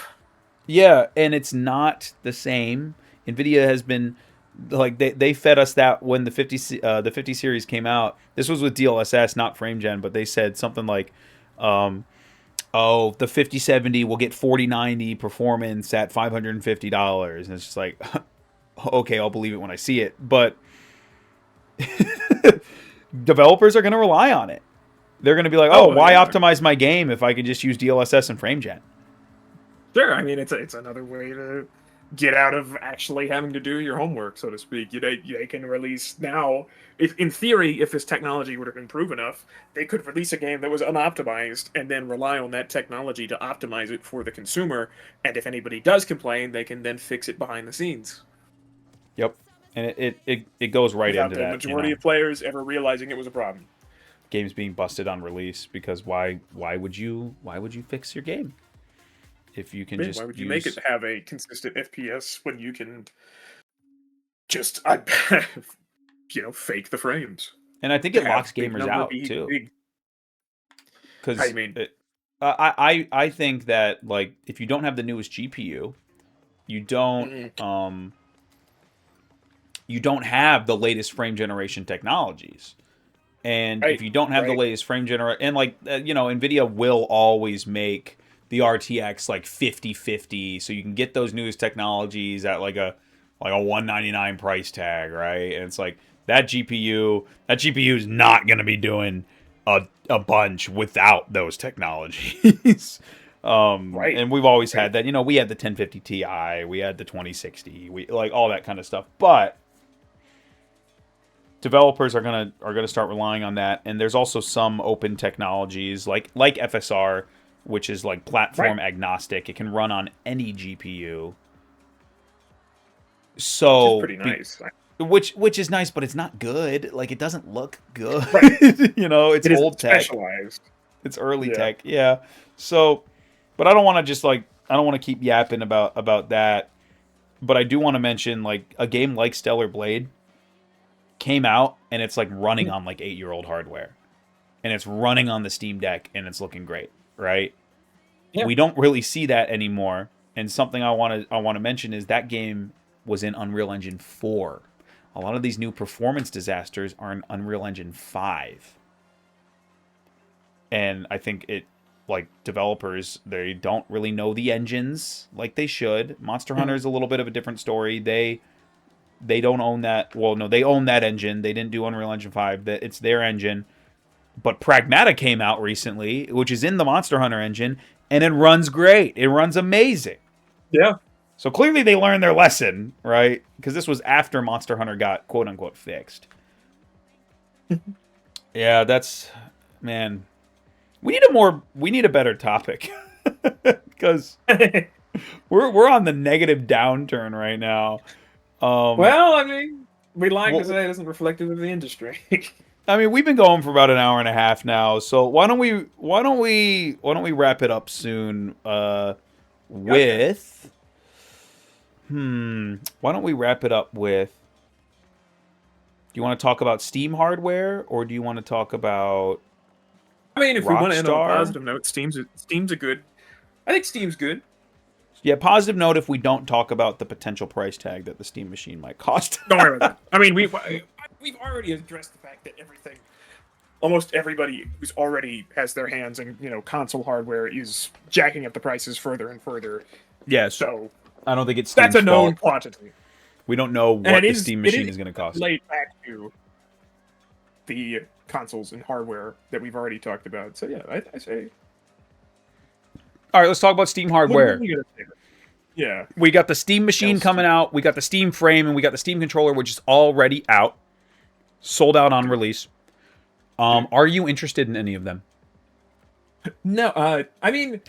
Yeah, and it's not the same. NVIDIA has been like they fed us that when the 50 series came out. This was with DLSS, not frame gen, but they said something like, the 5070 will get 4090 performance at $550, and it's just like, okay, I'll believe it when I see it. But developers are going to rely on it. They're going to be like, why optimize my game if I could just use DLSS and frame gen? Sure, I mean it's another way to get out of actually having to do your homework, so to speak. They can release now. In theory, if this technology would have improved enough, they could release a game that was unoptimized and then rely on that technology to optimize it for the consumer. And if anybody does complain, they can then fix it behind the scenes. Yep, and it goes right into that. Without the majority of players ever realizing it was a problem. Games being busted on release, because why would you fix your game if you can just why would you make it have a consistent FPS when you can just fake the frames? And I think it locks gamers out too. Because I think that, like, if you don't have the newest GPU, you don't have the latest frame generation technologies. And if you don't have the latest frame generation, and like NVIDIA will always make the RTX like 5050, so you can get those newest technologies at like a $199 price tag, right? And it's like that GPU is not going to be doing a bunch without those technologies. And we've always had that. We had the 1050 Ti, we had the 2060, we like all that kind of stuff. But developers are gonna start relying on that, and there's also some open technologies like FSR, which is like platform agnostic. It can run on any GPU. So which is pretty nice. Which is nice, but it's not good. Like, it doesn't look good. Right. It's it old tech. Specialized. It's early tech. Yeah. So, but I don't want to just I don't want to keep yapping about that. But I do want to mention, like, a game like Stellar Blade came out and it's like running on like 8-year-old hardware, and it's running on the Steam Deck and it's looking great, right? Yeah. We don't really see that anymore. And something I want to mention is that game was in Unreal Engine 4. A lot of these new performance disasters are in Unreal Engine 5. And I think developers, they don't really know the engines like they should. Monster Hunter is a little bit of a different story. They don't own that. Well, no, they own that engine. They didn't do Unreal Engine 5. It's their engine. But Pragmata came out recently, which is in the Monster Hunter engine, and it runs great. It runs amazing. Yeah. So clearly they learned their lesson, right? Because this was after Monster Hunter got quote-unquote fixed. Yeah, man. We need a better topic. Because we're on the negative downturn right now. Well, I mean, we like to say it isn't reflective of the industry. I mean, we've been going for about an hour and a half now, so why don't we wrap it up soon with why don't we wrap it up with, do you want to talk about Steam hardware, or do you want to talk about I mean, if we want to end on a Rockstar? positive note, Steam's a good. I think Steam's good. Yeah, positive note if we don't talk about the potential price tag that the Steam machine might cost. Don't worry about that. I mean, we've already addressed the fact that almost everybody who's already has their hands in, console hardware is jacking up the prices further and further. Yeah, so I don't think it's Steam's that's a known fault. quantity. We don't know what the Steam machine is going to cost. Laid back to the consoles and hardware that we've already talked about. So yeah, I say. All right, let's talk about Steam hardware. Yeah. We got the Steam machine coming out. We got the Steam frame, and we got the Steam controller, which is already out, sold out on release. Are you interested in any of them? No. I mean,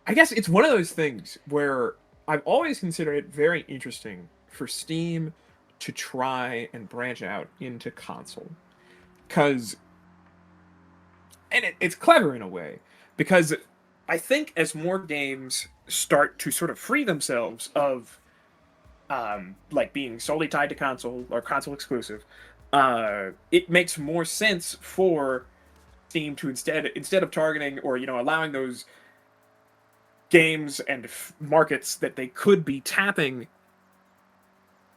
I guess it's one of those things where I've always considered it very interesting for Steam to try and branch out into console. And it's clever in a way, because I think as more games start to sort of free themselves of being solely tied to console or console exclusive, it makes more sense for Steam to instead of targeting or allowing those games and markets that they could be tapping.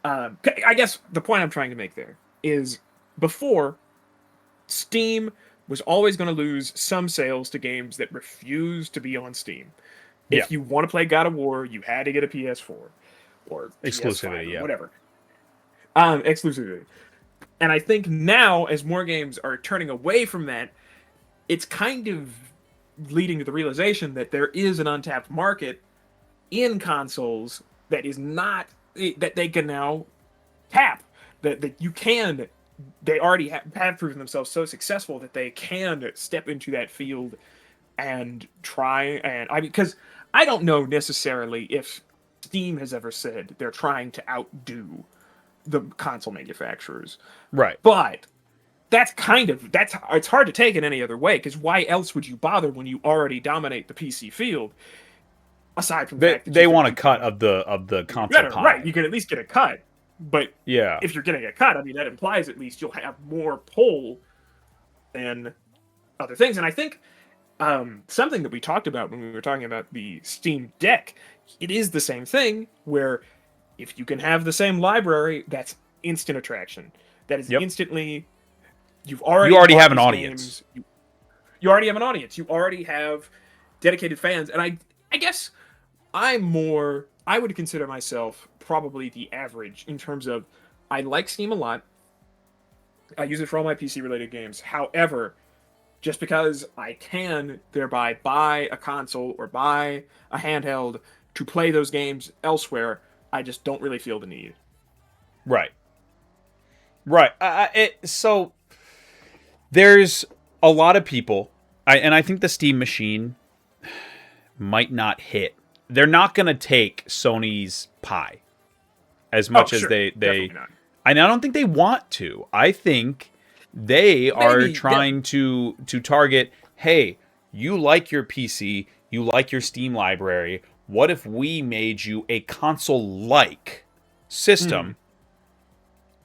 I guess the point I'm trying to make there is, before, Steam was always going to lose some sales to games that refused to be on Steam. If you want to play God of War, you had to get a PS4 or exclusivity, PS5 or whatever. Exclusivity. And I think now, as more games are turning away from that, it's kind of leading to the realization that there is an untapped market in consoles that is not, that they can now tap. That you can, they already have proven themselves so successful that they can step into that field and try. And because I don't know necessarily if Steam has ever said they're trying to outdo the console manufacturers, right? But it's hard to take in any other way, because why else would you bother when you already dominate the PC field? Aside from the fact that they want a cut of the console pie, right? You can at least get a cut, but yeah, if you're getting a cut, I mean, that implies at least you'll have more pull than other things. And I think something that we talked about when we were talking about the Steam Deck, it is the same thing, where if you can have the same library, that's instant attraction. That is instantly. You already have an audience. You already have an audience. You already have dedicated fans. And I guess I would consider myself probably the average in terms of, I like Steam a lot. I use it for all my PC-related games. However, just because I can thereby buy a console or buy a handheld to play those games elsewhere, I just don't really feel the need. Right. Right. So there's a lot of people, and I think the Steam machine might not hit. They're not going to take Sony's pie as much as they I don't think they want to. I think they are trying to target, hey, you like your PC, you like your Steam library. What if we made you a console-like system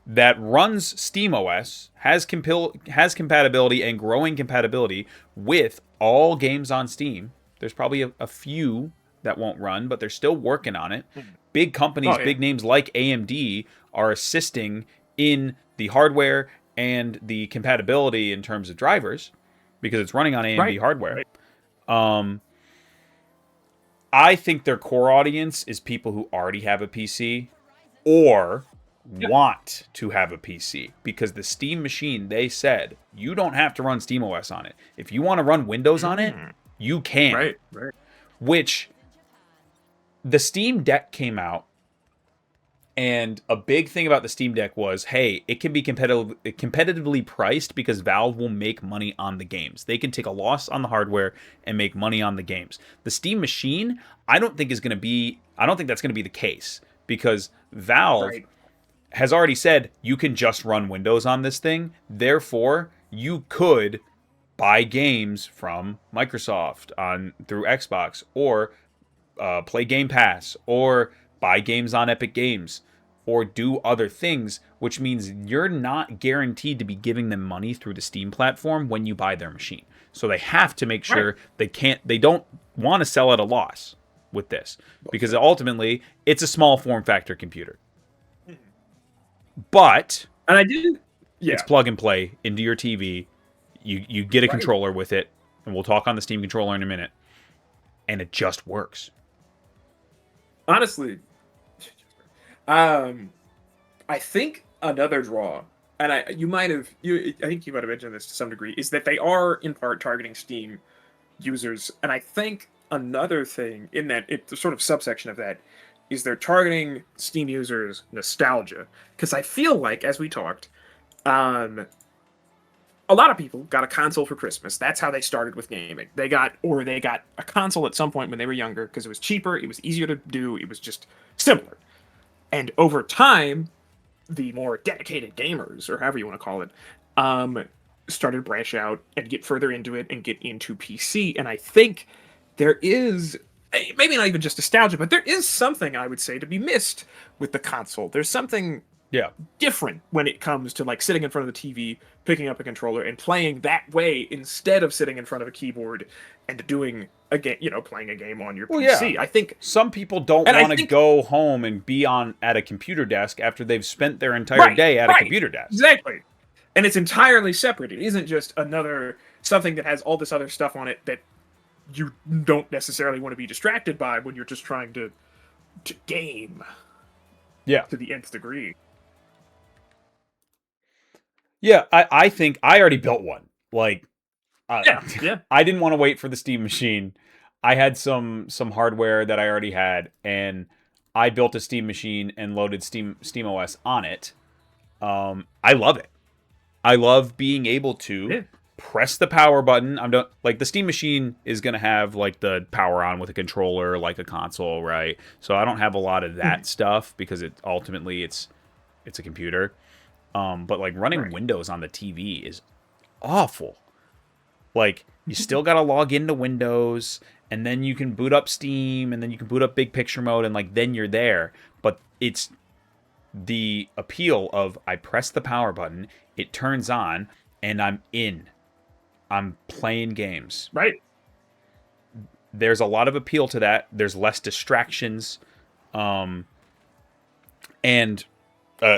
that runs SteamOS, has compatibility and growing compatibility with all games on Steam? There's probably a few that won't run, but they're still working on it. Big companies, big names like AMD are assisting in the hardware and the compatibility in terms of drivers because it's running on AMD hardware. Right. I think their core audience is people who already have a PC or want to have a PC, because the Steam machine, they said, you don't have to run SteamOS on it. If you want to run Windows on it, you can. Right. Which the Steam Deck came out, and a big thing about the Steam Deck was, hey, it can be competitively priced because Valve will make money on the games. They can take a loss on the hardware and make money on the games. The Steam machine, I don't think that's going to be the case, because Valve has already said you can just run Windows on this thing. Therefore, you could buy games from Microsoft through Xbox, or play Game Pass, or buy games on Epic Games, or do other things, which means you're not guaranteed to be giving them money through the Steam platform when you buy their machine. So they have to make sure they don't want to sell at a loss with this, because ultimately it's a small form factor computer. But it's plug and play into your TV. You get a controller with it, and we'll talk on the Steam controller in a minute, and it just works. Honestly, I think another draw, and I think you might have mentioned this to some degree, is that they are in part targeting Steam users, and I think another thing in that, it's a sort of subsection of that, is they're targeting Steam users' nostalgia, because I feel like, as we talked, a lot of people got a console for Christmas. That's how they started with gaming. They got a console at some point when they were younger because it was cheaper, it was easier to do, it was just simpler. And over time, the more dedicated gamers, or however you want to call it, started to branch out and get further into it and get into PC. And I think there is, maybe not even just nostalgia, but there is something, I would say, to be missed with the console. There's something different when it comes to like sitting in front of the TV, picking up a controller, and playing that way instead of sitting in front of a keyboard and doing a game, playing a game on your PC. I think some people don't want to go home and be at a computer desk after they've spent their entire day at a computer desk. Exactly. And it's entirely separate. It isn't just something that has all this other stuff on it that you don't necessarily want to be distracted by when you're just trying to game to the nth degree. Yeah, I think I already built one. I didn't want to wait for the Steam machine. I had some hardware that I already had, and I built a Steam machine and loaded SteamOS on it. I love it. I love being able to press the power button. The Steam machine is going to have like the power on with a controller, like a console, right? So I don't have a lot of that stuff because ultimately it's a computer. But like running Windows on the TV is awful. Like, you still got to log into Windows, and then you can boot up Steam, and then you can boot up Big Picture Mode, and like then you're there. But it's the appeal of I press the power button, it turns on, and I'm in. I'm playing games. Right. There's a lot of appeal to that. There's less distractions. And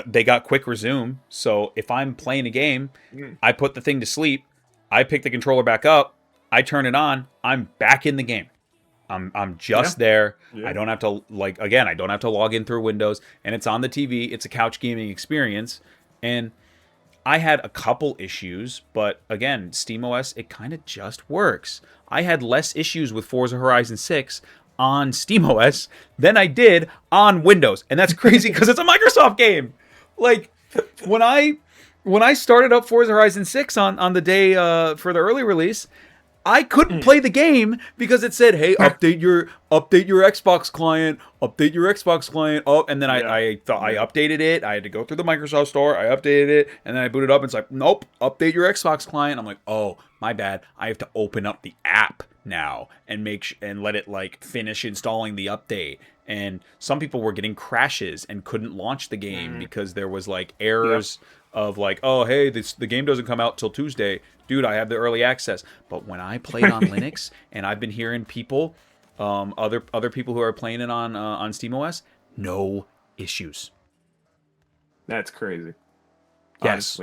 they got quick resume. So if I'm playing a game, I put the thing to sleep, I pick the controller back up, I turn it on, I'm back in the game. I'm just there. Yeah. I don't have to I don't have to log in through Windows, and it's on the TV. It's a couch gaming experience. And I had a couple issues, but again, SteamOS, it kind of just works. I had less issues with Forza Horizon 6 on SteamOS than I did on Windows. And that's crazy because it's a Microsoft game. Like, when I when I started up Forza Horizon 6 on the day for the early release, I couldn't play the game because it said, "Hey, update your Xbox client, Oh, and then I thought I updated it. I had to go through the Microsoft Store. I updated it, and then I booted up, and it's like, "Nope, update your Xbox client." I'm like, "Oh, my bad. I have to open up the app now and and let it like finish installing the update." And some people were getting crashes and couldn't launch the game because there was like errors of like, "Oh, hey, the game doesn't come out till Tuesday." Dude, I have the early access. But when I played on Linux, and I've been hearing people, other people who are playing it on SteamOS, no issues. That's crazy. Yes,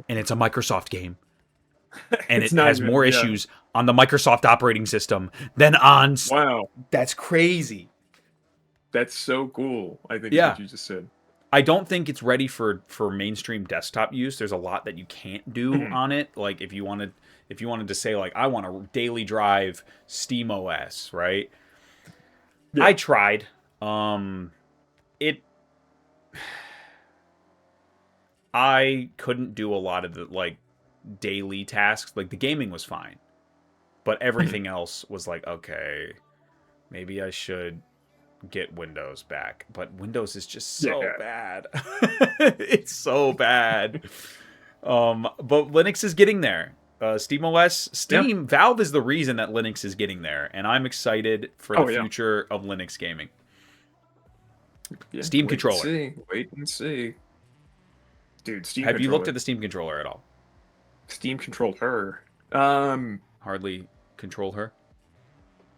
and it's a Microsoft game, and it has more issues on the Microsoft operating system than on. Wow, that's crazy. That's so cool. I think what you just said. I don't think it's ready for mainstream desktop use. There's a lot that you can't do on it. Like if you wanted to say like I want to daily drive SteamOS, right? Yeah. I tried. I couldn't do a lot of the like daily tasks. Like the gaming was fine, but everything else was like, okay, maybe I should get Windows back, but Windows is just so bad. It's so bad. But Linux is getting there. Steam, Valve is the reason that Linux is getting there, and I'm excited for the future of Linux gaming. Steam controller. Wait and see. Dude, Steam Have you looked at the Steam controller at all? Steam controller. Hardly control her.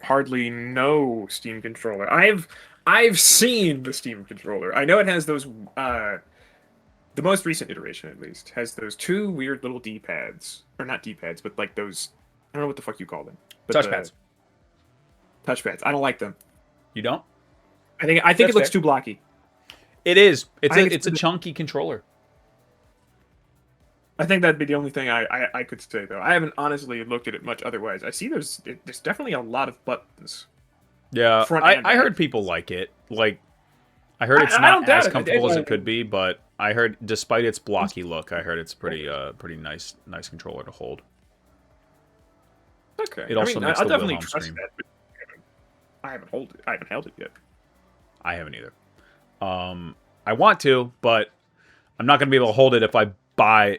Hardly no Steam controller. I've seen the Steam controller. I know it has those the most recent iteration at least has those two weird little D-pads. Or not D-pads, but like those I don't know what the fuck you call them. But touchpads. Touchpads. I don't like them. You don't? I think it looks too blocky. It is. It's a chunky controller. I think that'd be the only thing I could say, though. I haven't honestly looked at it much otherwise. I see there's definitely a lot of buttons. Yeah, I heard people like it. Like, I heard it's not as comfortable as it could be, but I heard, despite its blocky look, I heard it's pretty nice controller to hold. Okay. It also makes I'll the definitely Wilhelm trust scream. that, but I haven't held it yet. I haven't either. I want to, but I'm not going to be able to hold it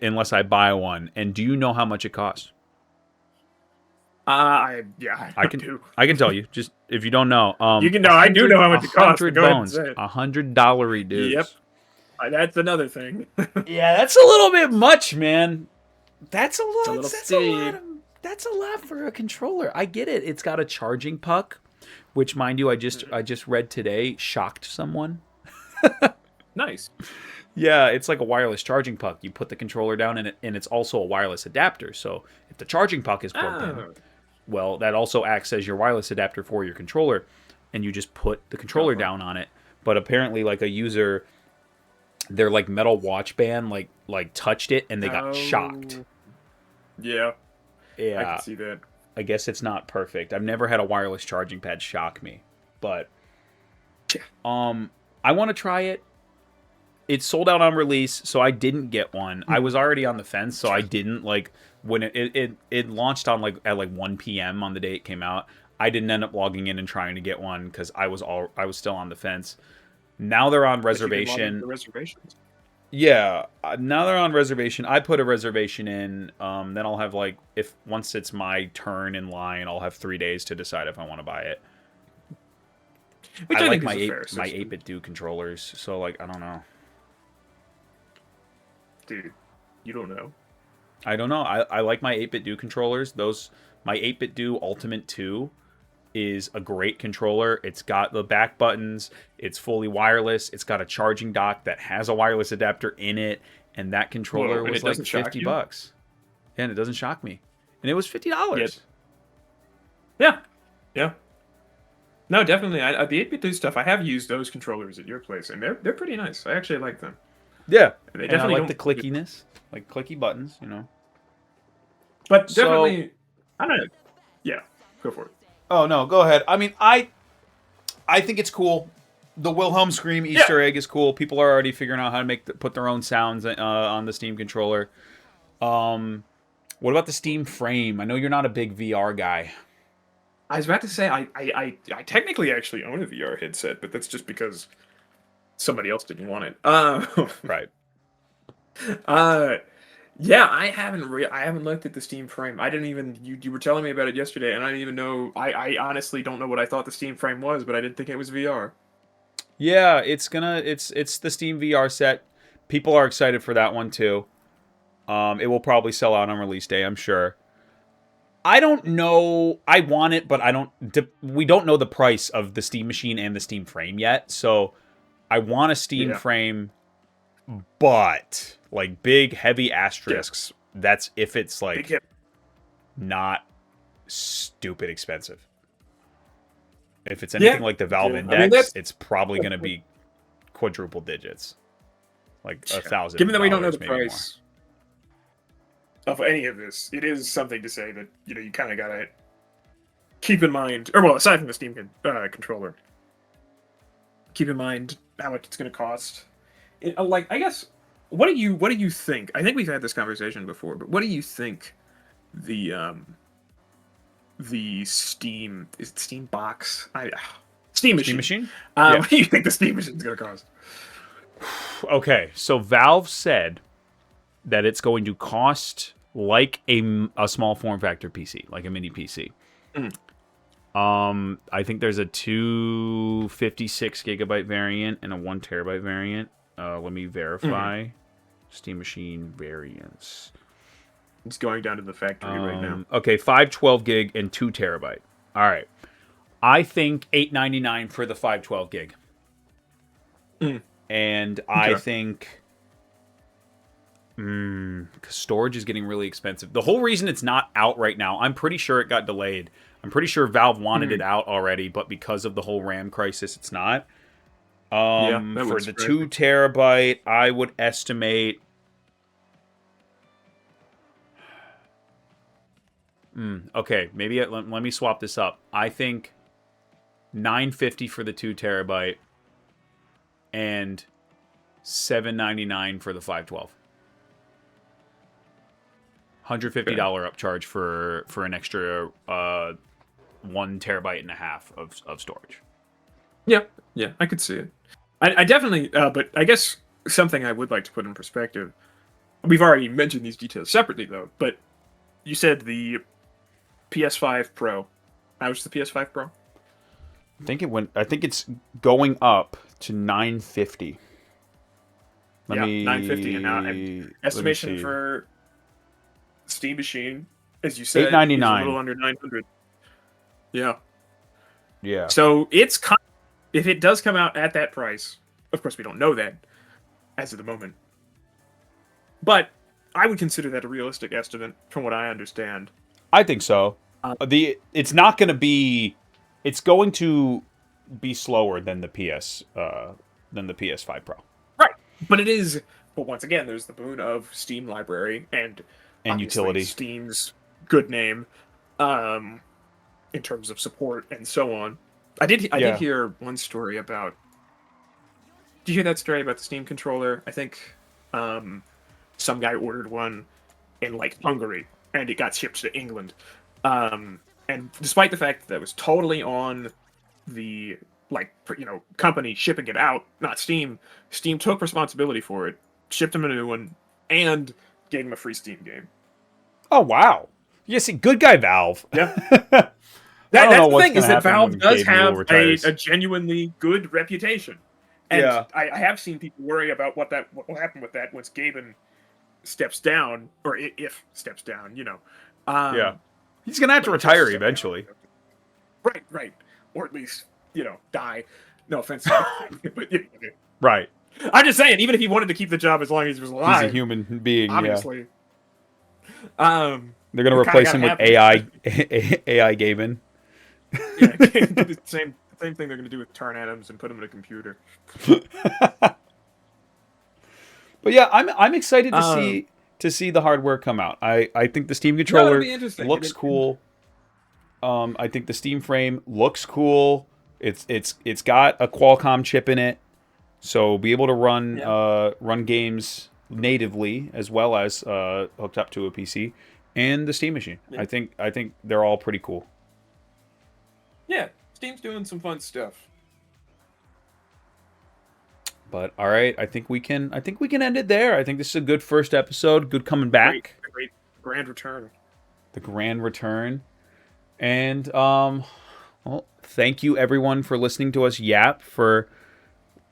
unless I buy one. And do you know how much it costs? I can tell you. Just if you don't know, you can know. I do know how much it costs. $100, $100 dudes. Yep, that's another thing. Yeah, that's a little bit much, man. That's a little. That's a lot for a controller. I get it. It's got a charging puck, which, mind you, I just read today shocked someone. Nice. Yeah, it's like a wireless charging puck. You put the controller down in it, and it's also a wireless adapter. So if the charging puck is plugged in, well, that also acts as your wireless adapter for your controller, and you just put the controller down on it. But apparently, like a user, their like metal watch band like touched it, and they got shocked. Yeah, yeah, I can see that. I guess it's not perfect. I've never had a wireless charging pad shock me, but I want to try it. It's sold out on release, so I didn't get one. I was already on the fence, so I didn't when it launched on at 1 p.m. on the day it came out. I didn't end up logging in and trying to get one because I was still on the fence. Now they're on reservation. Yeah, now they're on reservation. I put a reservation in. Then I'll have once it's my turn in line, I'll have 3 days to decide if I want to buy it. I like my 8-bit do controllers, so I don't know. Dude, you don't know. I don't know. I like my 8-bit do controllers. My 8-bit do Ultimate 2 is a great controller. It's got the back buttons. It's fully wireless. It's got a charging dock that has a wireless adapter in it, and that controller was like $50. And it doesn't shock me. And it was $50. Yeah. No, definitely. The 8-bit do stuff, I have used those controllers at your place, and they're pretty nice. I actually like them. Yeah, they definitely like the clickiness, like clicky buttons, But definitely, I don't know. Yeah, go for it. Oh no, go ahead. I mean, I think it's cool. The Wilhelm scream Easter egg is cool. People are already figuring out how to put their own sounds on the Steam controller. What about the Steam frame? I know you're not a big VR guy. I was about to say I technically actually own a VR headset, but that's just because somebody else didn't want it. Right. Yeah, I haven't looked at the Steam frame. I didn't even you were telling me about it yesterday, and I didn't even know. I honestly don't know what I thought the Steam frame was, but I didn't think it was VR. Yeah, it's the Steam VR set. People are excited for that one too. It will probably sell out on release day, I'm sure. I don't know. I want it, but we don't know the price of the Steam Machine and the Steam frame yet. So I want a Steam frame, but like big, heavy asterisks. Yeah. That's if it's like not stupid expensive. If it's anything like the Valve Index, it's probably going to be quadruple digits, like $1,000. Given that we don't know the price of any of this, it is something to say that you kind of gotta keep in mind, or well, aside from the Steam controller, keep in mind how much it's gonna cost. I guess, what do you think? I think we've had this conversation before, but what do you think the Steam box? Steam Machine? What do you think the Steam Machine's gonna cost? Okay, so Valve said that it's going to cost like a small form factor PC, like a mini PC. I think there's a 256 gigabyte variant and a 1 terabyte variant. Let me verify. Steam Machine variants. It's going down to the factory right now. Okay, 512 gig and 2 terabyte. All right. I think $899 for the 512 gig. And I think because storage is getting really expensive. The whole reason it's not out right now, I'm pretty sure it got delayed. I'm pretty sure Valve wanted it out already, but because of the whole RAM crisis, it's not. For the 2 terabyte, I would estimate. Okay, maybe let me swap this up. I think $950 for the 2 terabyte and $799 for the 512. $150 upcharge for an extra 1 terabyte and a half of storage. Yeah, I could see it. I definitely, but I guess something I would like to put in perspective. We've already mentioned these details separately, though. But you said the PS5 Pro. How much is the PS5 Pro? I think it's going up to $950. $950, and now estimation for Steam Machine, as you said, $899. is a little under $900. Yeah. So it's if it does come out at that price, of course we don't know that as of the moment, but I would consider that a realistic estimate from what I understand. I think so. It's not going to be. It's going to be slower than the PS5 Pro. Right, but it is. But once again, there's the boon of Steam library and utility. Steam's good name, in terms of support and so on. I did hear one story about. Did you hear that story about the Steam controller? I think some guy ordered one in Hungary, and it got shipped to England. And despite the fact that was totally on the company shipping it out, not Steam, Steam took responsibility for it, shipped him a new one, and gave him a free Steam game. Oh wow! Yeah, see, good guy Valve. Yeah. That's the thing, is that Valve does have a genuinely good reputation. And I have seen people worry about what will happen with that once Gaben steps down, or if steps down, He's going to have to retire eventually. Right. Or at least, die. No offense. But, right. I'm just saying, even if he wanted to keep the job as long as he was alive. He's a human being, obviously. They're going to replace him with AI Gaben. The same thing they're going to do with Tarn Adams and put him in a computer. But yeah, I'm excited to see the hardware come out. I think the Steam controller looks cool. I think the Steam frame looks cool. It's got a Qualcomm chip in it, so be able to run games natively as well as hooked up to a PC and the Steam machine. Yeah. I think they're all pretty cool. Yeah, Steam's doing some fun stuff. But all right, I think we can end it there. I think this is a good first episode. Good coming back. Great grand return. The grand return. And well, thank you everyone for listening to us yap for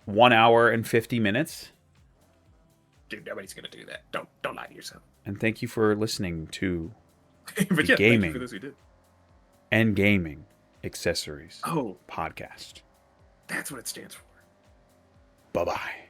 1 hour and 50 minutes. Dude, nobody's gonna do that. Don't lie to yourself. And thank you for listening to But yeah, gaming thank you for those who did. and gaming accessories Oh, podcast. that's what it stands for. Bye-bye.